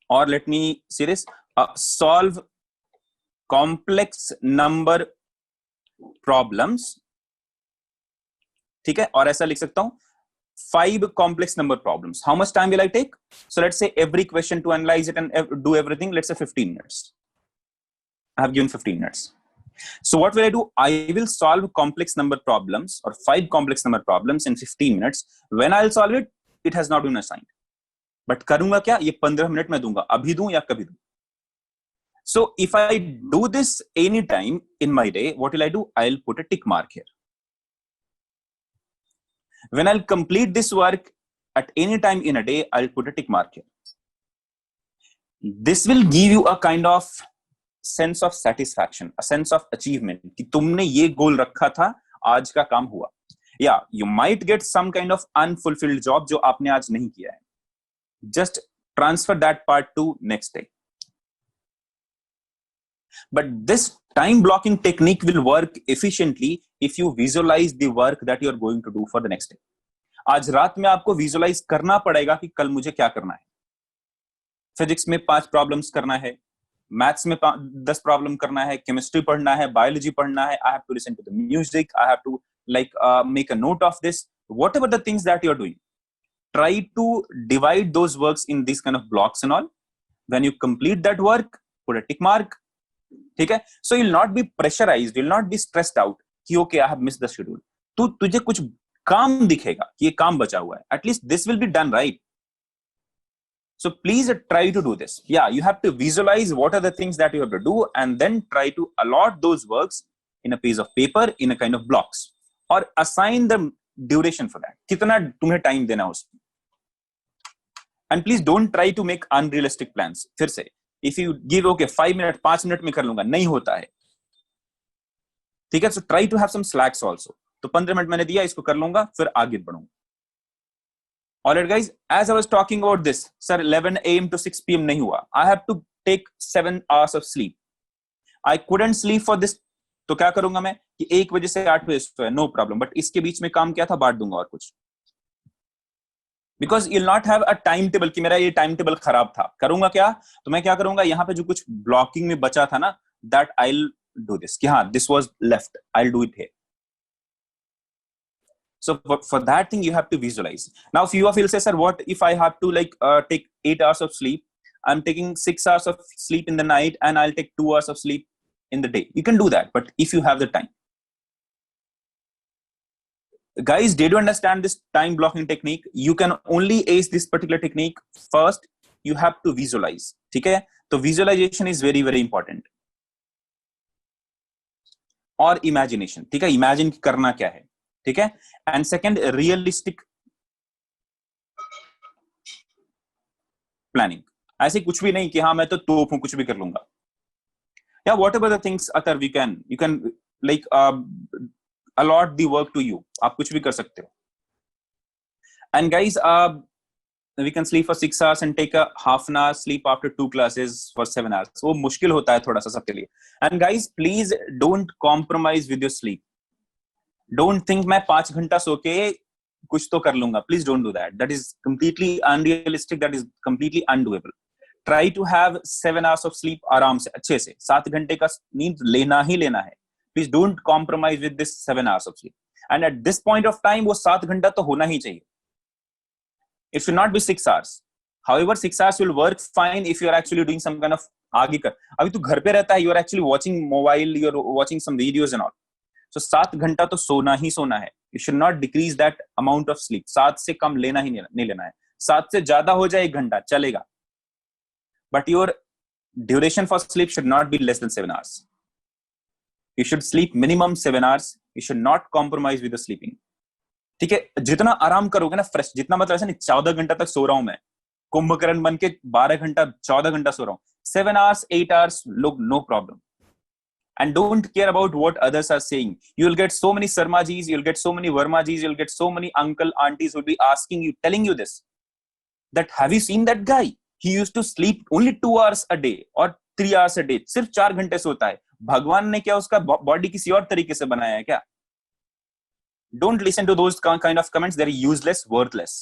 और let me see this, solve complex number problems. ठीक है. और ऐसा लिख सकता हूं 5 complex number problems. How much time will I take? So let's say every question to analyze it and do everything, let's say 15 minutes. I have given 15 minutes. So what will I do? I will solve complex number problems, or 5 complex number problems in 15 minutes. When I'll solve it, it has not been assigned. But करूंगा क्या? ये 15 minute में दूंगा. अभी दूं या कभी दूं? So if I do this anytime in my day, what will I do? I'll put a tick mark here. When I'll complete this work at any time in a day, I'll put a tick mark here. This will give you a kind of sense of satisfaction, a sense of achievement कि तुमने ये गोल रखा था, आज का काम हुआ. Yeah, you might get some kind of unfulfilled job जो आपने आज नहीं किया है. Just transfer that part to next day. But this time blocking technique will work efficiently if you visualize the work that you are going to do for the next day. आज रात में आपको visualize करना पड़ेगा कि कल मुझे क्या करना है. फिजिक्स में 5 प्रॉब्लम्स करना है, मैथ्स में 10 प्रॉब्लम करना है, केमिस्ट्री पढ़ना है, बायोलॉजी पढ़ना है. I have to listen to the music. I have to make a note of this. Whatever the things that you are doing, try to divide those works in these kind of blocks and all. When you complete that work, put a tick mark. ठीक है? So you'll not be pressurized, you'll not be stressed out कि okay, I have missed the schedule. तो तुझे कुछ काम दिखेगा कि ये काम बचा हुआ है. At least this will be done, right? So please try to do this. Yeah, you have to visualize what are the things that you have to do, and then try to allot those works in a piece of paper, in a kind of blocks, or assign the duration for that. कितना तुम्हें time देना उसमें. And please don't try to make unrealistic plans. फिर से, if you give okay 5 minutes, 5 minutes में कर लूंगा, नहीं होता है. ठीक है? So try to have some slacks also. तो 15 मिनट मैंने दिया, इसको कर लूंगा, फिर आगे बढ़ूंगा. Alright guys, as I was talking about this, sir, 11 a.m. to 6 p.m. नहीं हुआ. I have to take 7 hours of sleep. I couldn't sleep for this. तो क्या करूंगा मैं कि 1 बजे से 8 बजे तो है, no problem. But इसके बीच में काम क्या था, बांट दूंगा और कुछ. Because you'll not have a timetable कि मेरा ये timetable खराब था. करूंगा क्या? तो मैं क्या करूंगा, यहाँ पे जो कुछ blocking में बचा था ना, that I'll do this. कि हाँ, this was left. I'll do it here. So for that thing, you have to visualize. Now, few of you will say, sir, what if I have to take 8 hours of sleep? I'm taking 6 hours of sleep in the night and I'll take 2 hours of sleep in the day. You can do that, but if you have the time. Guys, did you understand this time blocking technique? You can only ace this particular technique. First, you have to visualize. Okay? So visualization is very, very important. Or imagination. ठीक है? Imagine करना क्या है. ठीक है? And second, realistic planning. ऐसे कुछ भी नहीं कि हाँ मैं तो तोप हूं, कुछ भी कर लूंगा. Yeah, whatever the things Atar you can like allot the work to you. आप कुछ भी कर सकते हो. And guys, we can sleep for 6 hours and take a half an hour sleep after 2 classes for 7 hours. वो मुश्किल होता है थोड़ा सा सबके लिए. And guys, please don't compromise with your sleep. Don't think मैं 5 घंटा सो के कुछ तो कर लूंगा. Please don't do that. That is completely unrealistic. That is completely undoable. Try to have 7 hours of sleep आराम से, अच्छे से. 7 घंटे का नींद लेना ही लेना है. Please don't compromise with this 7 hours of sleep. And at this point of time, वो 7 घंटा तो होना ही चाहिए. It should not be 6 hours. However, 6 hours will work fine if you are actually doing some kind of आगे कर. अभी तू घर पे रहता है, you are actually watching mobile, you are watching some videos and all. So 7 घंटा तो सोना ही सोना है. You should not decrease that amount of sleep. 7 से कम लेना ही नहीं लेना है. 7 से ज्यादा हो जाए 1 घंटा चलेगा. But your duration for sleep should not be less than 7 hours. You should sleep minimum 7 hours. You should not compromise with the sleeping. ठीक है? जितना आराम करोगे ना, फ्रेश, जितना मतलब ऐसा नहीं 14 घंटा तक सो रहा हूं मैं, कुंभकर्ण बन के 12 घंटा 14 घंटा सो रहा हूं. 7 hours, 8 hours, look, no problem. And don't care about what others are saying. You'll get so many Sarmajis, you'll get so many Vermajis, you'll get so many uncle, aunties who will be asking you, telling you this. That have you seen that guy? He used to sleep only 2 hours a day or 3 hours a day. सिर्फ 4 घंटे सोता है. भगवान ने क्या उसका body किसी और तरीके से बनाया है क्या? Don't listen to those kind of comments. They're useless, worthless.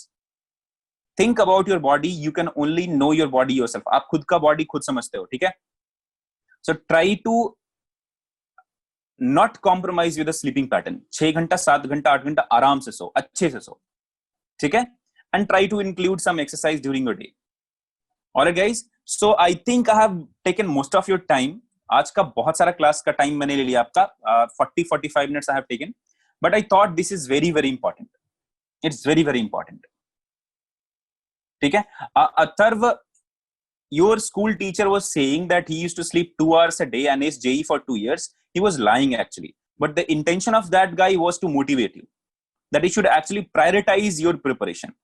Think about your body. You can only know your body yourself. आप खुद का बॉडी खुद समझते हो. ठीक है? So try to not compromise with the sleeping pattern. 6 घंटा 7 घंटा 8 घंटा आराम से सो, अच्छे से सो. ठीक है? And try to include some exercise during your day. Alright guys, so I think I have taken most of your time. आज का बहुत सारा क्लास का टाइम मैंने ले लिया आपका. 40-45 minutes I have taken, but I thought this is very very important. It's very very important. ठीक है? Atharv, your school teacher was saying that he used to sleep 2 hours a day and is JE for 2 years. He was lying actually. But the intention of that guy was to motivate you. That you should actually prioritize your preparation.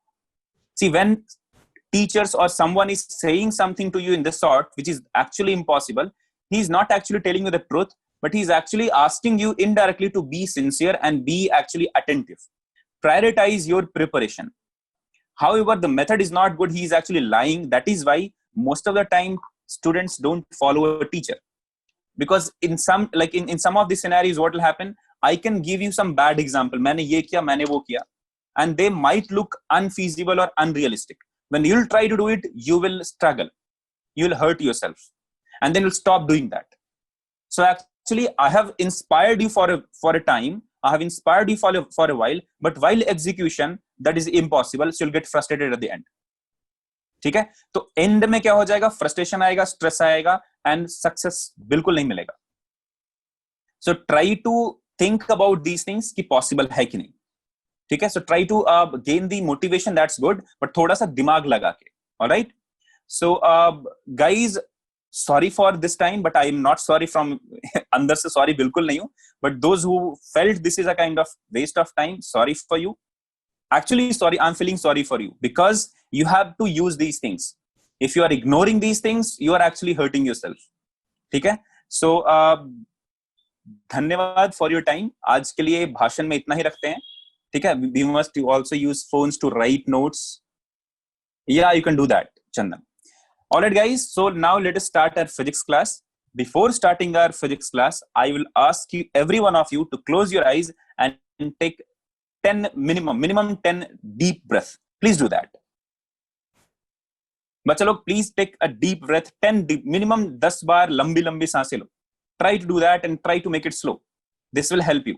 See, when teachers or someone is saying something to you in this sort, which is actually impossible, he's not actually telling you the truth, but he's actually asking you indirectly to be sincere and be actually attentive. Prioritize your preparation. However, the method is not good. He is actually lying. That is why most of the time students don't follow a teacher. Because in some, like in some of these scenarios, what will happen? I can give you some bad example. मैंने ये किया, मैंने वो किया, and they might look unfeasible or unrealistic. When you'll try to do it, you will struggle. You'll hurt yourself, and then you'll stop doing that. So actually, I have inspired you for a time. I have inspired you for a while, but while execution, that is impossible, so you'll get frustrated at the end. ठीक है, तो and में क्या हो जाएगा, frustration आएगा, stress आएगा and success बिल्कुल नहीं मिलेगा. So try to think about these things कि पॉसिबल है कि नहीं. ठीक है, so try to gain the motivation, that's good, but थोड़ा सा दिमाग लगा के. Alright, so guys sorry for this time, but I am not sorry from अंदर से sorry बिल्कुल नहीं हूं, but those who felt this is a kind of waste of time, sorry for you. Actually, sorry, I'm feeling sorry for you because you have to use these things. If you are ignoring these things, you are actually hurting yourself. ठीक है, so धन्यवाद for your time. आज के लिए भाषण में इतना ही रखते हैं. ठीक है, we must also use phones to write notes. Yeah, you can do that, Chandan. All right, guys. So now let us start our physics class. Before starting our physics class, I will ask you, every one of you, to close your eyes and take 10 minimum 10 deep breath. Please do that. बच्चा लोग, please take a deep breath, 10 deep, minimum 10 बार लंबी लंबी सांसें लो. Try to do that and try to make it slow. This will help you.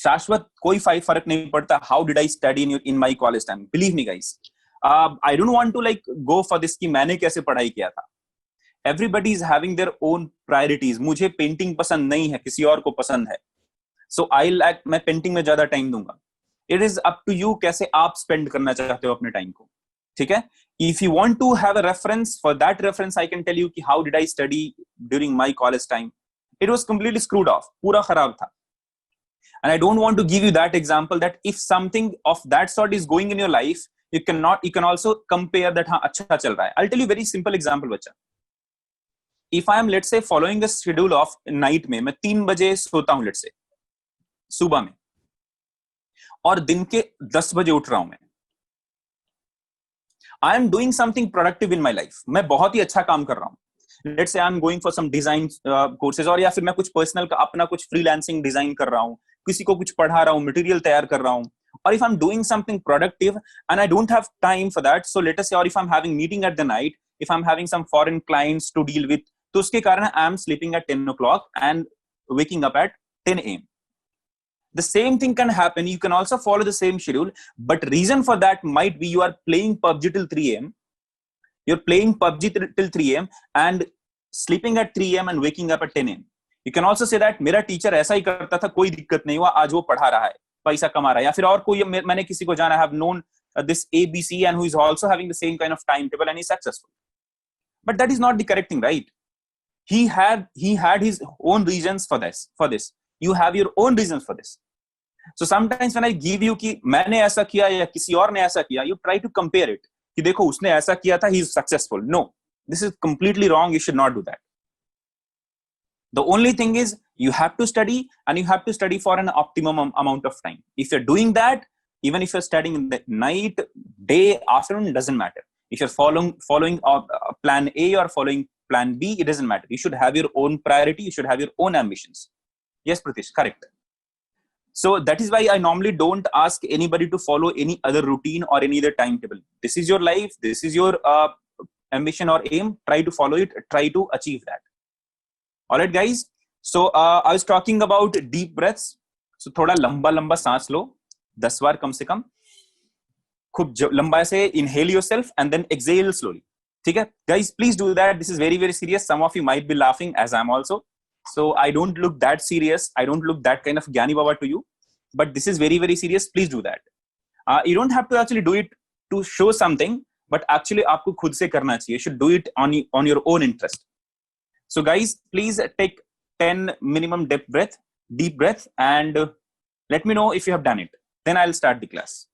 शाश्वत कोई फर्क नहीं पड़ता. How did I study in my college time? Believe me, guys. I don't want to like go for this कि मैंने कैसे पढ़ाई किया था. Everybody is having their own priorities. मुझे पेंटिंग पसंद नहीं है, किसी और को पसंद है. So मैं पेंटिंग में ज्यादा टाइम दूंगा. It is up to you कैसे आप स्पेंड करना चाहते हो अपने टाइम को. ठीक है, if you want to have a reference, for that reference I can tell you कि how did I study during my college time. It was completely screwed off. पूरा खराब था. And I don't want to give you that example that if something of that sort is going in your life, you can also compare that. हाँ, अच्छा चल रहा है. I'll tell you very simple example, बच्चा. If I am, let's say, following the schedule of night में, मैं 3 बजे सोता हूँ, let's say, सुबह में, और दिन के 10 बजे उठ रहा हूं मैं. I am doing something productive in my life. मैं बहुत ही अच्छा काम कर रहा हूं. Let's say I am going for some design courses, और या फिर मैं कुछ personal का अपना कुछ freelancing design कर रहा हूं, किसी को कुछ पढ़ा रहा हूं, material तैयार कर रहा हूं. Or if I'm doing something productive and I don't have time for that, so let us say, or if I'm having meeting at the night, if I'm having some foreign clients to deal with, तो उसके कारण I am sleeping at 10 o'clock and waking up at 10 a.m. The same thing can happen. You can also follow the same schedule, but reason for that might be you are playing PUBG till 3 a.m. You're playing PUBG till 3 a.m. and sleeping at 3 a.m. and waking up at 10 a.m. You can also say that मेरा teacher ऐसा ही करता था, कोई दिक्कत नहीं हुआ, आज वो पढ़ा रहा है, पैसा कमा रहा है. या फिर और कोई, मैंने किसी को जाना, have known this ABC and who is also having the same kind of timetable and he's successful. But that is not the correct thing, right? He had his own reasons for this. You have your own reasons for this. So sometimes when I give you कि मैंने ऐसा किया या किसी और ने ऐसा किया, you try to compare it कि देखो उसने ऐसा किया था, he is successful. No, this is completely wrong. You should not do that. The only thing is you have to study, and you have to study for an optimum amount of time. If you're doing that, even if you're studying in the night, day, afternoon, it doesn't matter. If you're following plan A or following plan B, it doesn't matter. You should have your own priority. You should have your own ambitions. Yes, Pratish, correct. So that is why I normally don't ask anybody to follow any other routine or any other timetable. This is your life. This is your ambition or aim. Try to follow it. Try to achieve that. All right, guys. So I was talking about deep breaths. So थोड़ा लंबा सांस लो, 10 बार कम से कम. खूब लंबा से inhale yourself and then exhale slowly. ठीक है, guys, please do that. This is very, very serious. Some of you might be laughing, as I'm also. So I don't look that serious. I don't look that kind of Gyani Baba to you. But this is very, very serious. Please do that. You don't have to actually do it to show something, but actually आपको खुद से करना चाहिए. You should do it on your own interest. So guys, please take 10 minimum deep breath, and let me know if you have done it. Then I'll start the class.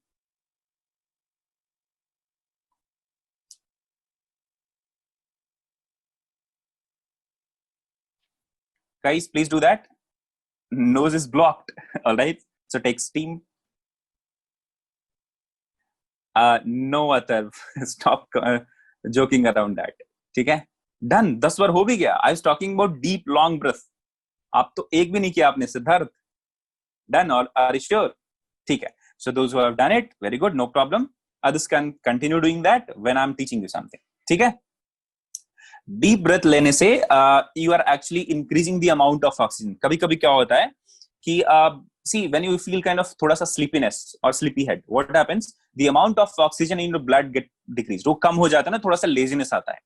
Guys, please do that. Nose is blocked. All right. So take steam. No, Atarv. Stop joking around that. ठीक है? Done. 10 बार हो भी गया. I was talking about deep, long breath. आप तो एक भी नहीं किया आपने, Siddharth. Done. Or are you sure? ठीक है. So those who have done it, very good. No problem. Others can continue doing that when I'm teaching you something. ठीक है? Deep breath लेने से you are actually increasing the amount of oxygen. कभी-कभी क्या होता है कि see when you feel kind of thoda sa sleepiness or sleepy head, what happens, the amount of oxygen in your blood get decreased, wo kam ho jata hai na, thoda sa laziness aata hai.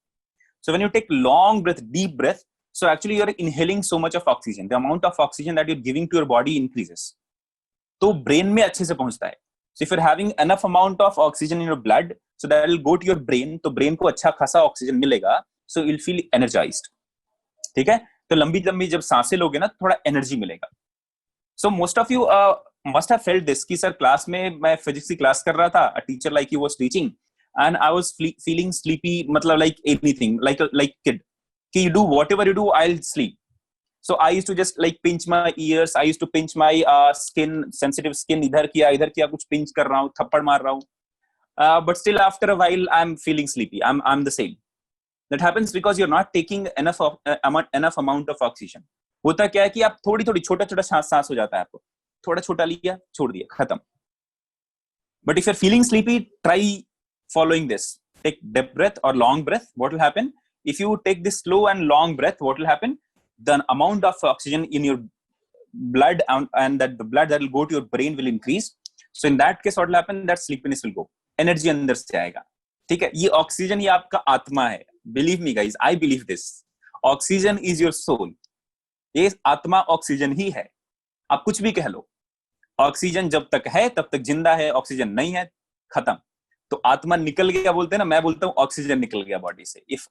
So when you take long breath, deep breath, so actually you're inhaling so much of oxygen, the amount of oxygen that you're giving to your body increases, to brain mein अच्छे से पहुंचता है. So if you're having enough amount of oxygen in your blood, so that will go to your brain, तो brain को अच्छा खासा oxygen मिलेगा, so you'll feel energized. ठीक है, तो लंबी लंबी जब सांसें लोगे ना, थोड़ा एनर्जी मिलेगा. So most of you must have felt this कि सर क्लास में मैं फिजिक्स की क्लास कर रहा था, a teacher like you was teaching and I was feeling sleepy, मतलब like anything, like kid कि you do whatever you do, I'll sleep. So I used to just like pinch my ears, I used to pinch my skin, sensitive skin, इधर किया कुछ pinch कर रहा हूँ, थप्पड़ मार रहा हूँ, but still after a while I'm feeling sleepy. I'm the same. That happens because you're not taking enough amount of oxygen. होता क्या है कि आप थोड़ी थोड़ी छोटा छोटा सांस हो जाता है आपको, थोड़ा छोटा लिया छोड़ दिया खत्म. But if you're feeling sleepy, try following this. Take deep breath or long breath. What will happen if you take this slow and long breath? What will happen? The amount of oxygen in your blood and that the blood that will go to your brain will increase. So in that case, what will happen? That sleepiness will go. Energy अंदर से आएगा. ठीक है, ये oxygen ये आपका आत्मा है. Believe me guys, I believe this. Oxygen is your soul. ये आत्मा ऑक्सीजन ही है. आप कुछ भी कह लो, ऑक्सीजन जब तक है तब तक जिंदा है, ऑक्सीजन नहीं है खत्म. तो आत्मा निकल गया बोलते हैं ना, मैं बोलता हूं ऑक्सीजन निकल गया बॉडी से. If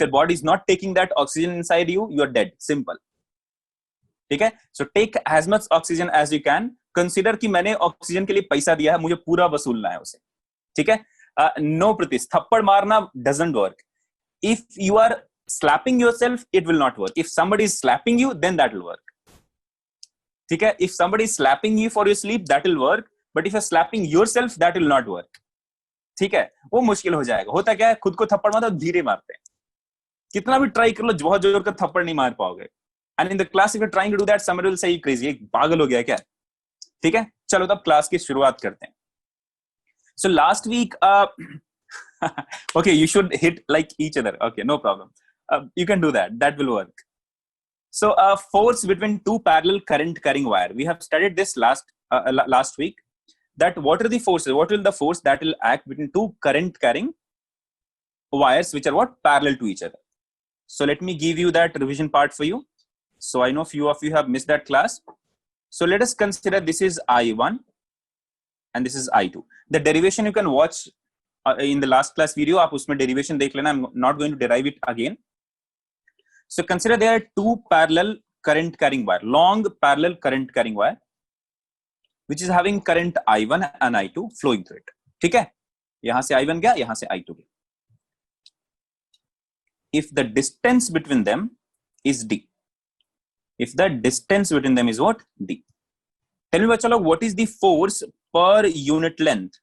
your body is not taking that oxygen inside you, you are dead. Simple. ठीक है, so take as much oxygen as you can. Consider कि मैंने ऑक्सीजन के लिए पैसा दिया है, मुझे पूरा वसूलना है उसे. ठीक है, नो प्रतीश, थप्पड़ मारना doesn't work. If you are slapping yourself, it will not work. If somebody is slapping you, then that will work. ठीक है, if somebody is slapping you for your sleep, that will work. But if you're slapping yourself, that will not work. ठीक है, वो मुश्किल हो जाएगा. होता क्या है, खुद को थप्पड़ मारते धीरे मारते हैं. कितना भी ट्राई कर लो, बहुत जोर का थप्पड़ नहीं मार पाओगे. And in the class, if you're trying to do that, somebody will say you crazy, पागल हो गया क्या. ठीक है, चलो तब क्लास की शुरुआत करते हैं. So last week, okay, you should hit like each other. Okay, no problem. You can do that. That will work. So, force between two parallel current carrying wire. We have studied this last week. That what are the forces? What will the force that will act between two current carrying wires, which are what parallel to each other? So let me give you that revision part for you. So I know few of you have missed that class. So let us consider this is I1 and this is I2. The derivation you can watch in the last class video. आप उसमें derivation देख लेना. I'm not going to derive it again. So consider there are two parallel current carrying wire, long parallel current carrying wire, which is having current I1 and I2 flowing through it. ठीक है, यहां से I1 गया, यहां से I2 गया. If the distance between them is D. If the distance between them is what? D. Tell me bachalo, what is the force per unit length?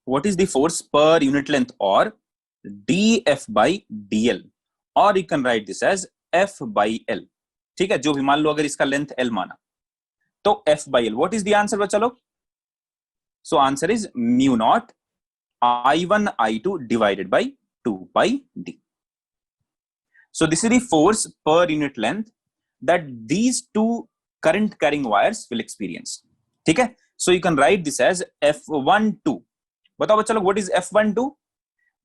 What is the force per unit length? Or dF by dl, or you can write this as F by L. ठीक है, जो भी मान लो अगर इसका length L माना तो F by L. What is the answer बच्चा लोग? So answer is mu naught I1 I2 divided by 2 by D. So this is the force per unit length that these two current carrying wires will experience. ठीक है, so you can write this as F12. बताओ बच्चा लोग, what is F12?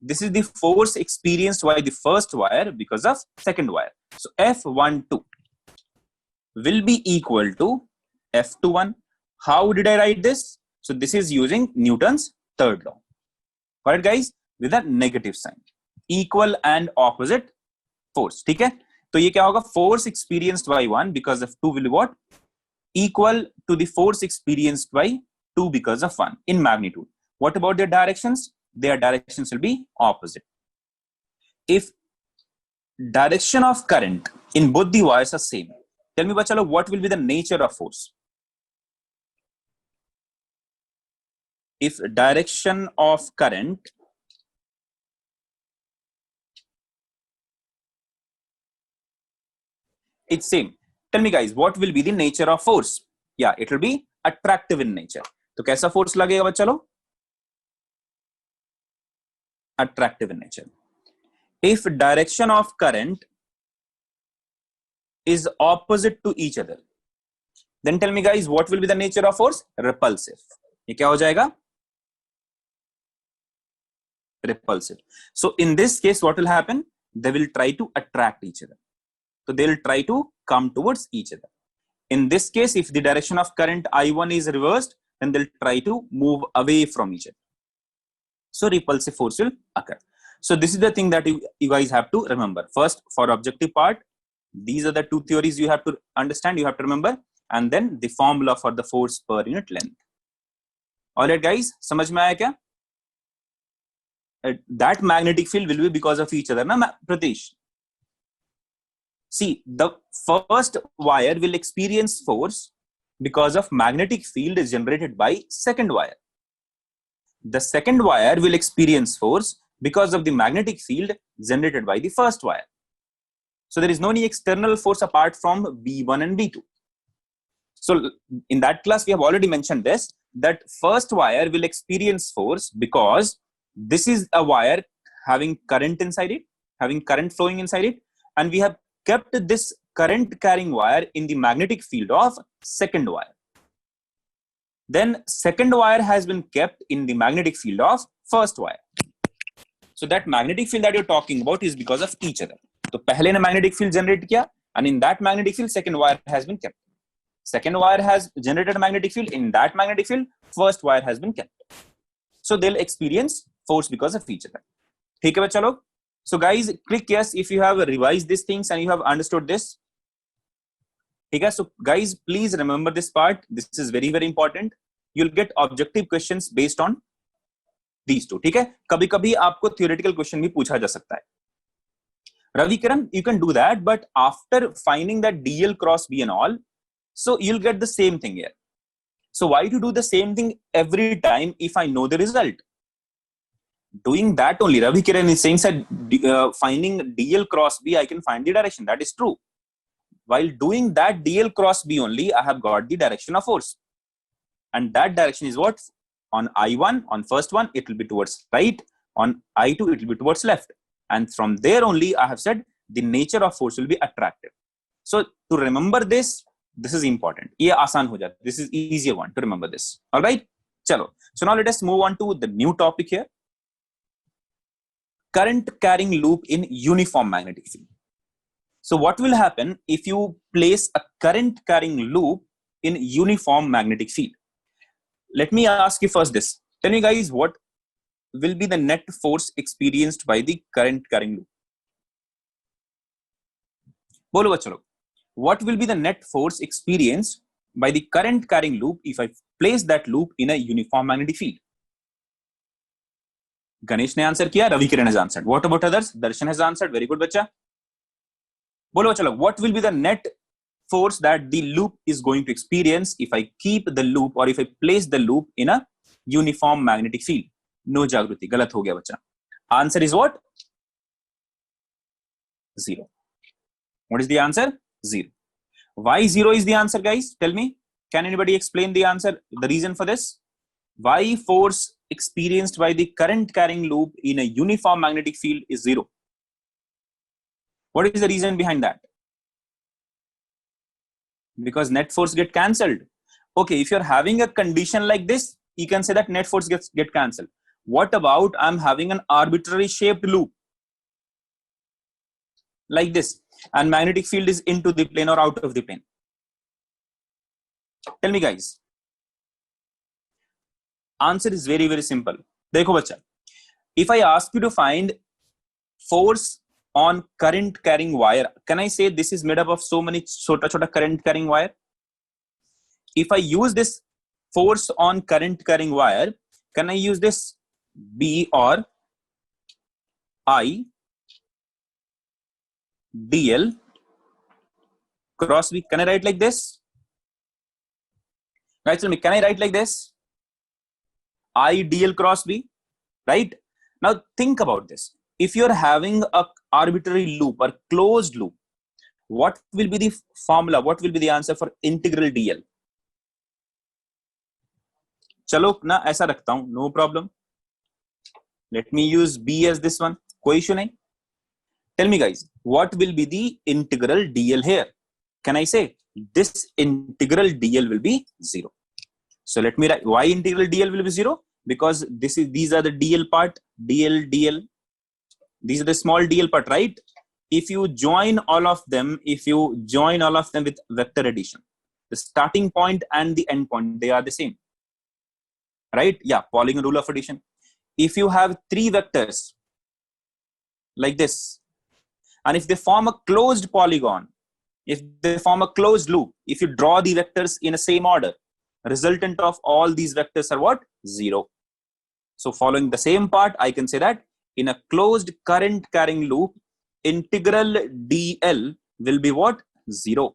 This is the force experienced by the first wire because of second wire. So F12 will be equal to F21. How did I write this? So this is using Newton's third law. Got it guys? With a negative sign. Equal and opposite force. ठीक है? तो ये क्या होगा? Force experienced by 1 because of 2 will be what? Equal to the force experienced by 2 because of 1 in magnitude. What about their directions? Their directions will be opposite. If direction of current in both the wires are same, tell me bachalo, what will be the nature of force? If direction of current it's same, tell me guys, what will be the nature of force? Yeah, it will be attractive in nature. तो कैसा force लगेगा बच्चा लोग? Attractive in nature. If direction of current is opposite to each other, then tell me guys, what will be the nature of force? Repulsive. ये क्या हो जाएगा? Repulsive. So in this case, what will happen? They will try to attract each other. So they will try to come towards each other. In this case, if the direction of current I1 is reversed, then they'll try to move away from each other. So repulsive force will occur. So this is the thing that you guys have to remember. First, for objective part, these are the two theories you have to understand, you have to remember, and then the formula for the force per unit length. Alright guys, समझ में आया क्या? That magnetic field will be because of each other, na Pratish? See, the first wire will experience force because of magnetic field is generated by second wire. The second wire will experience force because of the magnetic field generated by the first wire. So there is no any external force apart from B1 and B2. So in that class, we have already mentioned this, that first wire will experience force because this is a wire having current inside it, having current flowing inside it, and we have kept this current carrying wire in the magnetic field of second wire. Then second wire has been kept in the magnetic field of first wire. So that magnetic field that you're talking about is because of each other. So पहले ने magnetic field generate किया, and in that magnetic field second wire has been kept. Second wire has generated a magnetic field. In that magnetic field, first wire has been kept. So they'll experience force because of each other. ठीक है बच्चा लोग? So guys, click yes if you have revised these things and you have understood this. Okay, so guys, please remember this part. This is very, very important. You'll get objective questions based on these two. ठीक है? कभी-कभी आपको theoretical question भी पूछा जा सकता है. Ravi Kiran, you can do that, but after finding that DL cross B and all, so you'll get the same thing here. So why to do the same thing every time if I know the result? Doing that only, Ravi Kiran is saying that finding DL cross B, I can find the direction. That is true. While doing that DL cross B only, I have got the direction of force. And that direction is what? On I1, on first one, it will be towards right. On I2, it will be towards left. And from there only, I have said the nature of force will be attractive. So to remember this, this is important. ये आसान हो जाता. This is easier one to remember this. All right? चलो. So now let us move on to the new topic here. Current carrying loop in uniform magnetic field. So what will happen if you place a current carrying loop in uniform magnetic field? Let me ask you first this. Tell me guys, what will be the net force experienced by the current carrying loop? बोलो बच्चों लोग. What will be the net force experienced by the current carrying loop if I place that loop in a uniform magnetic field? Ganesh ने answer किया, Ravi Kiran has answered. What about others? Darshan has answered. Very good बच्चा. बोलो बच्चा लोग, what will be the net force that the loop is going to experience if I keep the loop or if I place the loop in a uniform magnetic field? No Jagruti, गलत हो गया बच्चा. Answer is what? 0. What is the answer? 0. Why 0 is the answer, guys? Tell me. Can anybody explain the answer? The reason for this? Why force experienced by the current carrying loop in a uniform magnetic field is 0? What is the reason behind that? Because net force get cancelled. Okay, if you're having a condition like this, you can say that net force get cancelled. What about I'm having an arbitrary shaped loop like this, and magnetic field is into the plane or out of the plane? Tell me guys. Answer is very, very simple. देखो बच्चा, if I ask you to find force on current carrying wire, can I say this is made up of so many chota current carrying wire? If I use this force on current carrying wire, can I use this B or I DL cross B? Can I write like this? Right, tell me, can I write like this? I DL cross B, right? Now think about this. If you're having a arbitrary loop or closed loop, what will be the formula? What will be the answer for integral DL? चलो ना ऐसा रखता हूं, no problem. Let me use B as this one. कोई issue नहीं. Tell me guys, what will be the integral DL here? can I say this integral dl will be 0? So let me write why integral dl will be 0, because these are the dl part, dl, these are the small dl part, right? If you join all of them with vector addition, the starting point and the end point, they are the same, right? Yeah, Polygon rule of addition. If you have three vectors like this, and if they form a closed polygon, if they form a closed loop, if you draw the vectors in a same order, resultant of all these vectors are what? 0. So following the same part, I can say that in a closed current carrying loop, integral dl will be what? 0.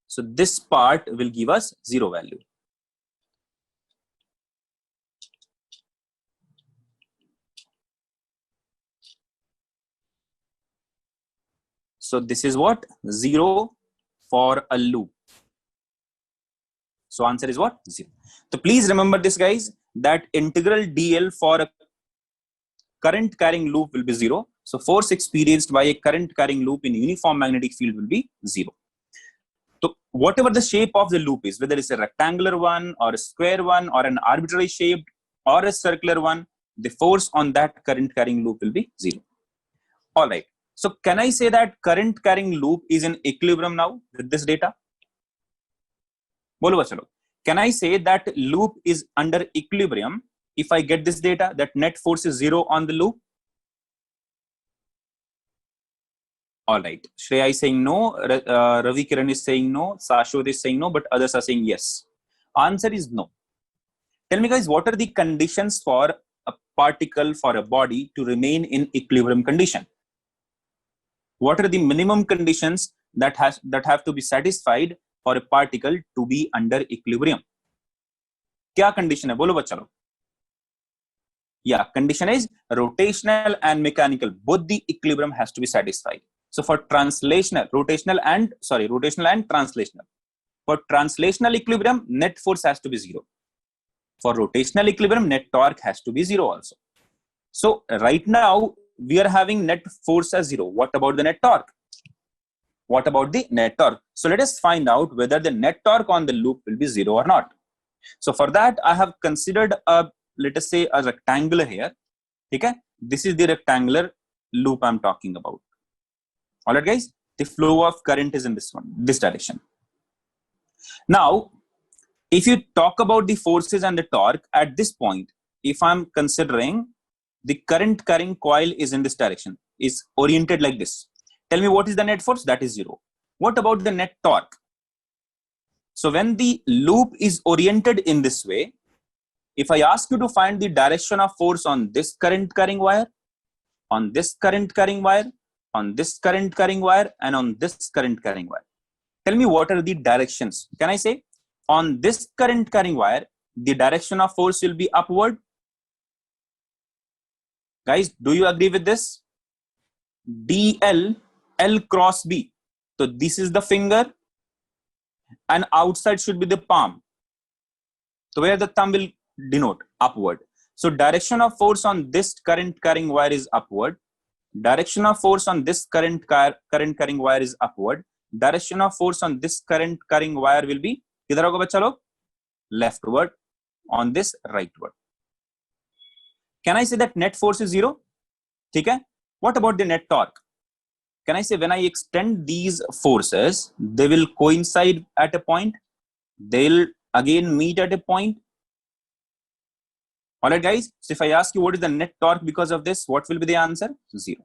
So this part will give us 0 value. So this is what? 0 for a loop. So answer is what? 0. So please remember this, guys, that integral dl for a current carrying loop will be 0. So force experienced by a current carrying loop in uniform magnetic field will be 0. So whatever the shape of the loop is, whether it's a rectangular one or a square one or an arbitrary shaped or a circular one, the force on that current carrying loop will be 0. All right. So can I say that current carrying loop is in equilibrium now with this data? Bolo chalo. Can I say that loop is under equilibrium if I get this data that net force is 0 on the loop? All right. Shreya is saying no. Ravi Kiran is saying no. Sashwat is saying no, but others are saying yes. Answer is no. Tell me, guys, what are the conditions for a particle, for a body to remain in equilibrium condition? What are the minimum conditions that have to be satisfied for a particle to be under equilibrium? Kya condition hai? Bolo bachalo. Yeah, condition is rotational and mechanical. Both the equilibrium has to be satisfied. So for rotational and translational. For translational equilibrium, net force has to be 0. For rotational equilibrium, net torque has to be 0 also. So right now, we are having net force as 0. What about the net torque? What about the net torque? So let us find out whether the net torque on the loop will be 0 or not. So for that, I have considered let us say a rectangular here. Okay? This is the rectangular loop I'm talking about. All right, guys, the flow of current is in this direction. Now, if you talk about the forces and the torque at this point, if I'm considering the current carrying coil is in this direction, is oriented like this. Tell me what is the net force? That is 0. What about the net torque? So when the loop is oriented in this way, if I ask you to find the direction of force on this current carrying wire, on this current carrying wire, on this current carrying wire, and on this current carrying wire, tell me what are the directions? Can I say on this current carrying wire, the direction of force will be upward? Guys, do you agree with this? DL, L cross B. So this is the finger and outside should be the palm. So where the thumb will denote? Upward. So direction of force on this current carrying wire is upward. Direction of force on this current carrying wire is upward. Direction of force on this current carrying wire will be किधर होगा बच्चा लोग? Leftward. On this rightward. Can I say that net force is 0? ठीक है? What about the net torque? Can I say when I extend these forces, they will coincide at a point? They'll again meet at a point? All right, guys. So if I ask you what is the net torque because of this, what will be the answer? 0.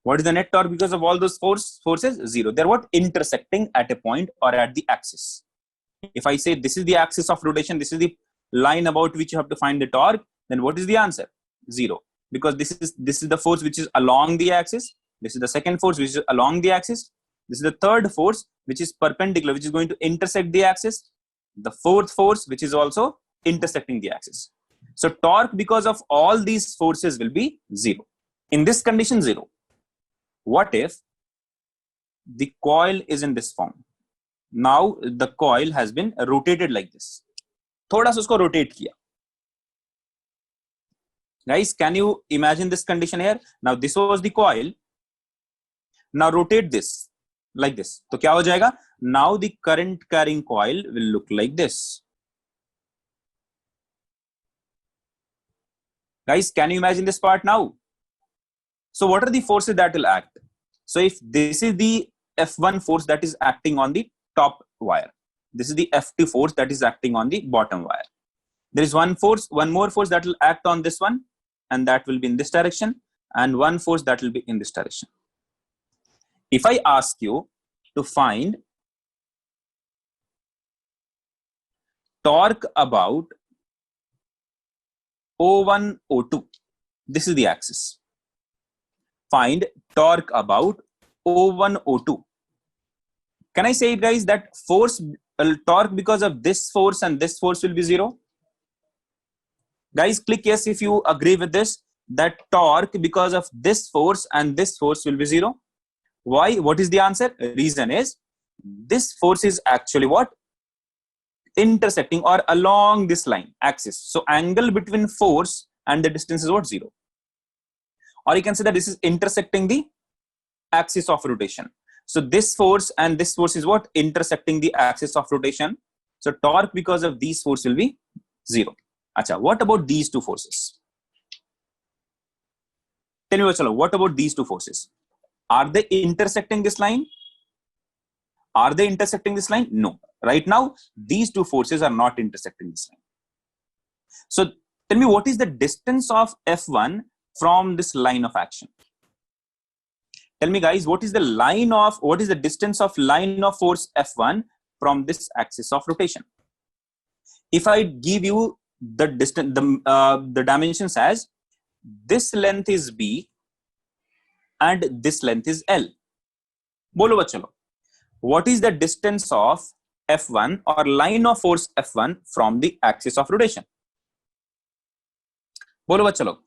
What is the net torque because of all those forces? 0. They're what? Intersecting at a point or at the axis. If I say this is the axis of rotation, this is the line about which you have to find the torque, then what is the answer? 0. Because this is the force which is along the axis. This is the second force which is along the axis. This is the third force which is perpendicular, which is going to intersect the axis. The fourth force which is also intersecting the axis. So torque because of all these forces will be 0. In this condition, 0. What if the coil is in this form? Now the coil has been rotated like this. थोड़ा सा उसको rotate किया. Guys, can you imagine this condition here? Now this was the coil. Now rotate this like this. तो क्या हो जाएगा? Now the current carrying coil will look like this. Guys, can you imagine this part now? So what are the forces that will act? So if this is the F1 force that is acting on the top wire, this is the F2 force that is acting on the bottom wire. There is one more force that will act on this one, and that will be in this direction, and one force that will be in this direction. If I ask you to find torque about O1, O2, this is the axis. Find torque about O1, O2. Can I say it, guys, that force torque because of this force and this force will be 0? Guys, click yes if you agree with this, that torque because of this force and this force will be 0. Why? What is the answer? Reason is this force is actually what? Intersecting or along this line, axis. So angle between force and the distance is what? 0. Or you can say that this is intersecting the axis of rotation. So this force and this force is what? Intersecting the axis of rotation. So torque because of these force will be 0. Acha, what about these two forces? Tell me, what about these two forces? Are they intersecting this line? Are they intersecting this line? No. Right now, these two forces are not intersecting this line. So tell me, what is the distance of F1 from this line of action? Tell me, guys, what is the distance of line of force F1 from this axis of rotation? If I give you the distance, the dimensions as this length is B and this length is L. Bolo bachalo. What is the distance of F1 or line of force F1 from the axis of rotation? Bolo bachalo.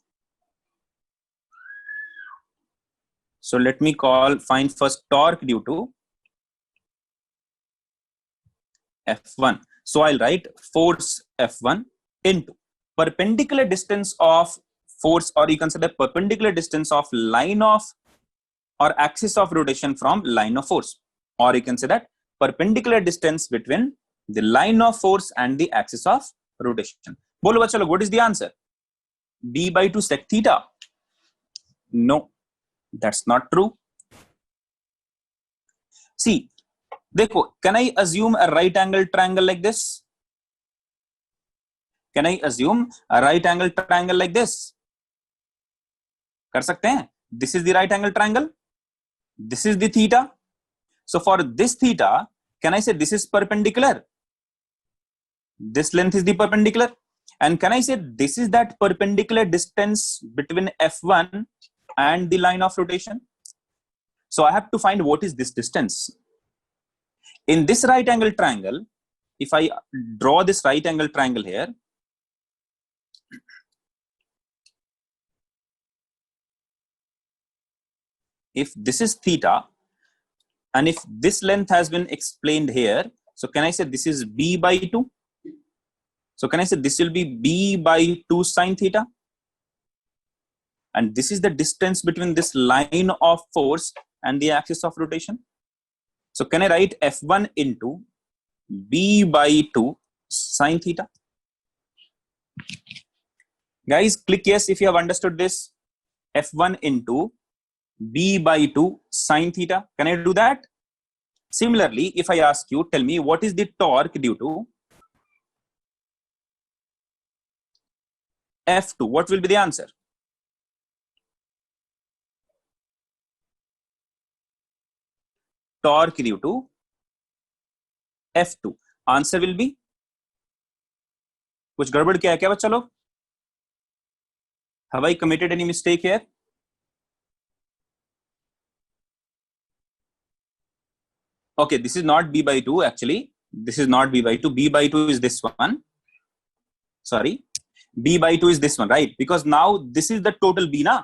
So let me find first torque due to F1. So I'll write force F1 into perpendicular distance of force, or you consider perpendicular distance of line of or axis of rotation from line of force, or you can say that perpendicular distance between the line of force and the axis of rotation. Bolo bachalo, what is the answer? B by 2 sec theta. No, that's not true. See, देखो, can I assume a right angle triangle like this? Can I assume a right angle triangle like this? कर सकते हैं? This is the right angle triangle. This is the theta. So for this theta, can I say this is perpendicular? This length is the perpendicular. And can I say this is that perpendicular distance between F1 and the line of rotation? So I have to find what is this distance. In this right angle triangle, if I draw this right angle triangle here, if this is theta, and if this length has been explained here, so can I say this is B by 2? So can I say this will be B by 2 sine theta? And this is the distance between this line of force and the axis of rotation. So can I write F1 into B by 2 sine theta? Guys, click yes if you have understood this. F1 into B by 2 sine theta. Can I do that? Similarly, if I ask you, tell me what is the torque due to F2, what will be the answer? Torque due to F2. Answer will be, कुछ गड़बड़ क्या है क्या बच्चा लोग? Have I committed any mistake here? Okay, this is not B by 2 actually. This is not B by 2. B by 2 is this one. Sorry. B by 2 is this one, right? Because now this is the total B na.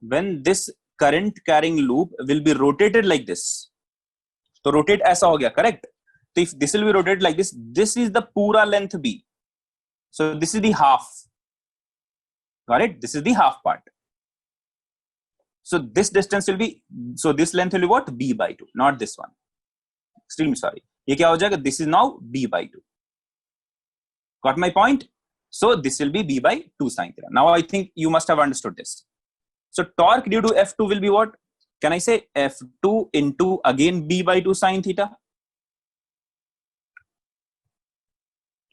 When this current carrying loop will be rotated like this. So rotate ऐसा हो गया, correct? So if this will be rotated like this, this is the pura length B. So this is the half. Got it? This is the half part. So this distance will be, so this length will be what? B by 2, not this one. Extremely sorry. ये क्या हो जाएगा? This is now B by 2. Got my point? So this will be B by 2 sin theta. Now I think you must have understood this. So torque due to F2 will be what? Can I say F2 into again B by 2 sin theta?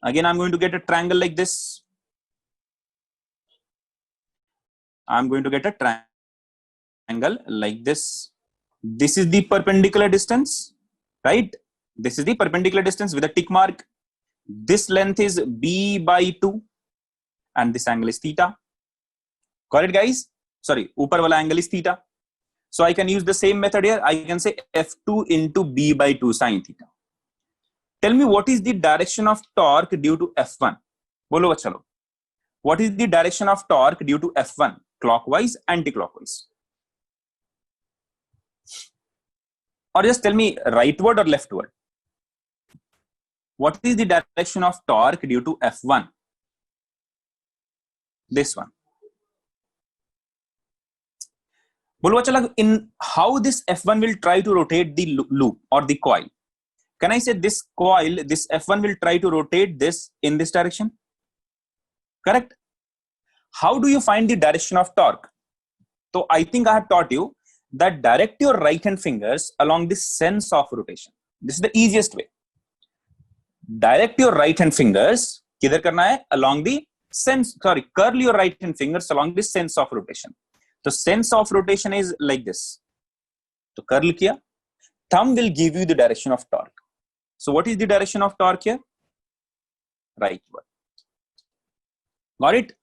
Again, I'm going to get a triangle like this. I'm going to get a triangle like this. This is the perpendicular distance, right? This is the perpendicular distance with a tick mark. This length is B by 2 and this angle is theta. Got it, guys? Sorry, upar wala angle is theta. So I can use the same method here. I can say F2 into B by 2 sin theta. Tell me what is the direction of torque due to F1? Bolo chalo. What is the direction of torque due to F1? Clockwise, anti-clockwise? Or just tell me rightward or leftward? What is the direction of torque due to F1? This one. In how this F1 will try to rotate the loop or the coil? Can I say this coil, this F1 will try to rotate this in this direction? Correct? How do you find the direction of torque? So I think I have taught you that direct your right hand fingers along the sense of rotation. This is the easiest way. Direct your right hand fingers किधर करना है? Along the sense, sorry, curl your right hand fingers along the sense of rotation. The sense of rotation is like this. So curl किया, thumb will give you the direction of torque. So what is the direction of torque here? Rightward. Got it?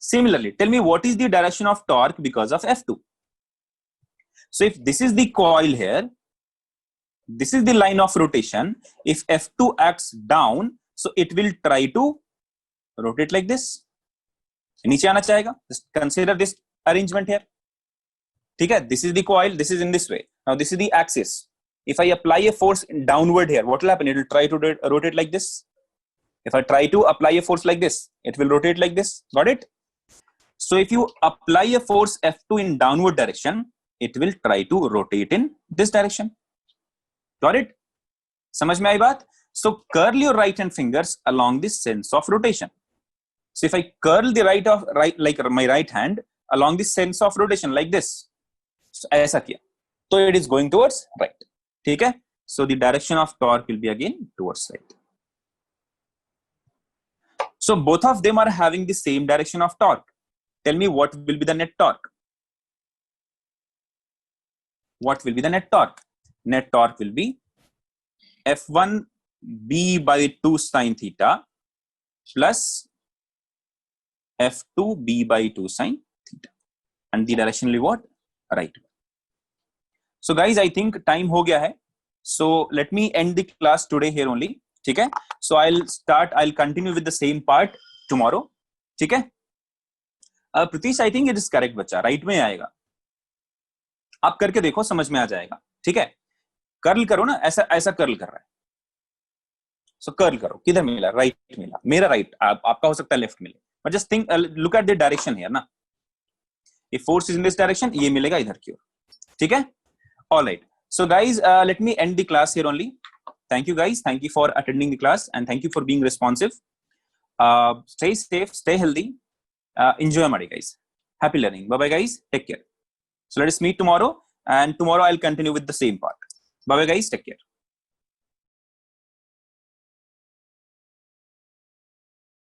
Similarly, tell me what is the direction of torque because of F2. So if this is the coil here, this is the line of rotation. If F2 acts down, so it will try to rotate like this. नीचे आना चाहेगा. Just consider this arrangement here. ठीक है? This is the coil. This is in this way. Now this is the axis. If I apply a force downward here, what will happen? It will try to rotate like this. If I try to apply a force like this, it will rotate like this. Got it? So if you apply a force F2 in downward direction, it will try to rotate in this direction. Got it? समझ में आई बात? So curl your right hand fingers along this sense of rotation. So if I curl the like my right hand along this sense of rotation like this, so ऐसा किया, so it is going towards right. ठीक है? So the direction of torque will be again towards right. So both of them are having the same direction of torque. Tell me what will be the net torque? What will be the net torque? Net torque will be F1 B by 2 sin theta plus F2 B by 2 sin theta. And the direction will be what? Right. So guys, I think time ho gaya hai. So let me end the class today here only. ठीक है? So I'll continue with the same part tomorrow. ठीक है? Pratish, I think it is correct बच्चा. Right में आएगा. आप करके देखो, समझ में आ जाएगा. ठीक है? कर्ल करो ना, ऐसा कर्ल कर रहा है. So कर्ल करो. किधर मिला? राइट मिला. मेरा राइट, आपका हो सकता है लेफ्ट मिले. But just think, look at the direction here ना. If force is in this direction, ये मिलेगा इधर की ओर. ठीक है? All right. So guys, let me end the class here only. Thank you guys. Thank you for attending the class and thank you for being responsive. Stay safe, stay healthy. Enjoy Mari guys. Happy learning. Bye bye guys. Take care. So let us meet tomorrow and tomorrow I'll continue with the same part. Bye bye guys. Take care.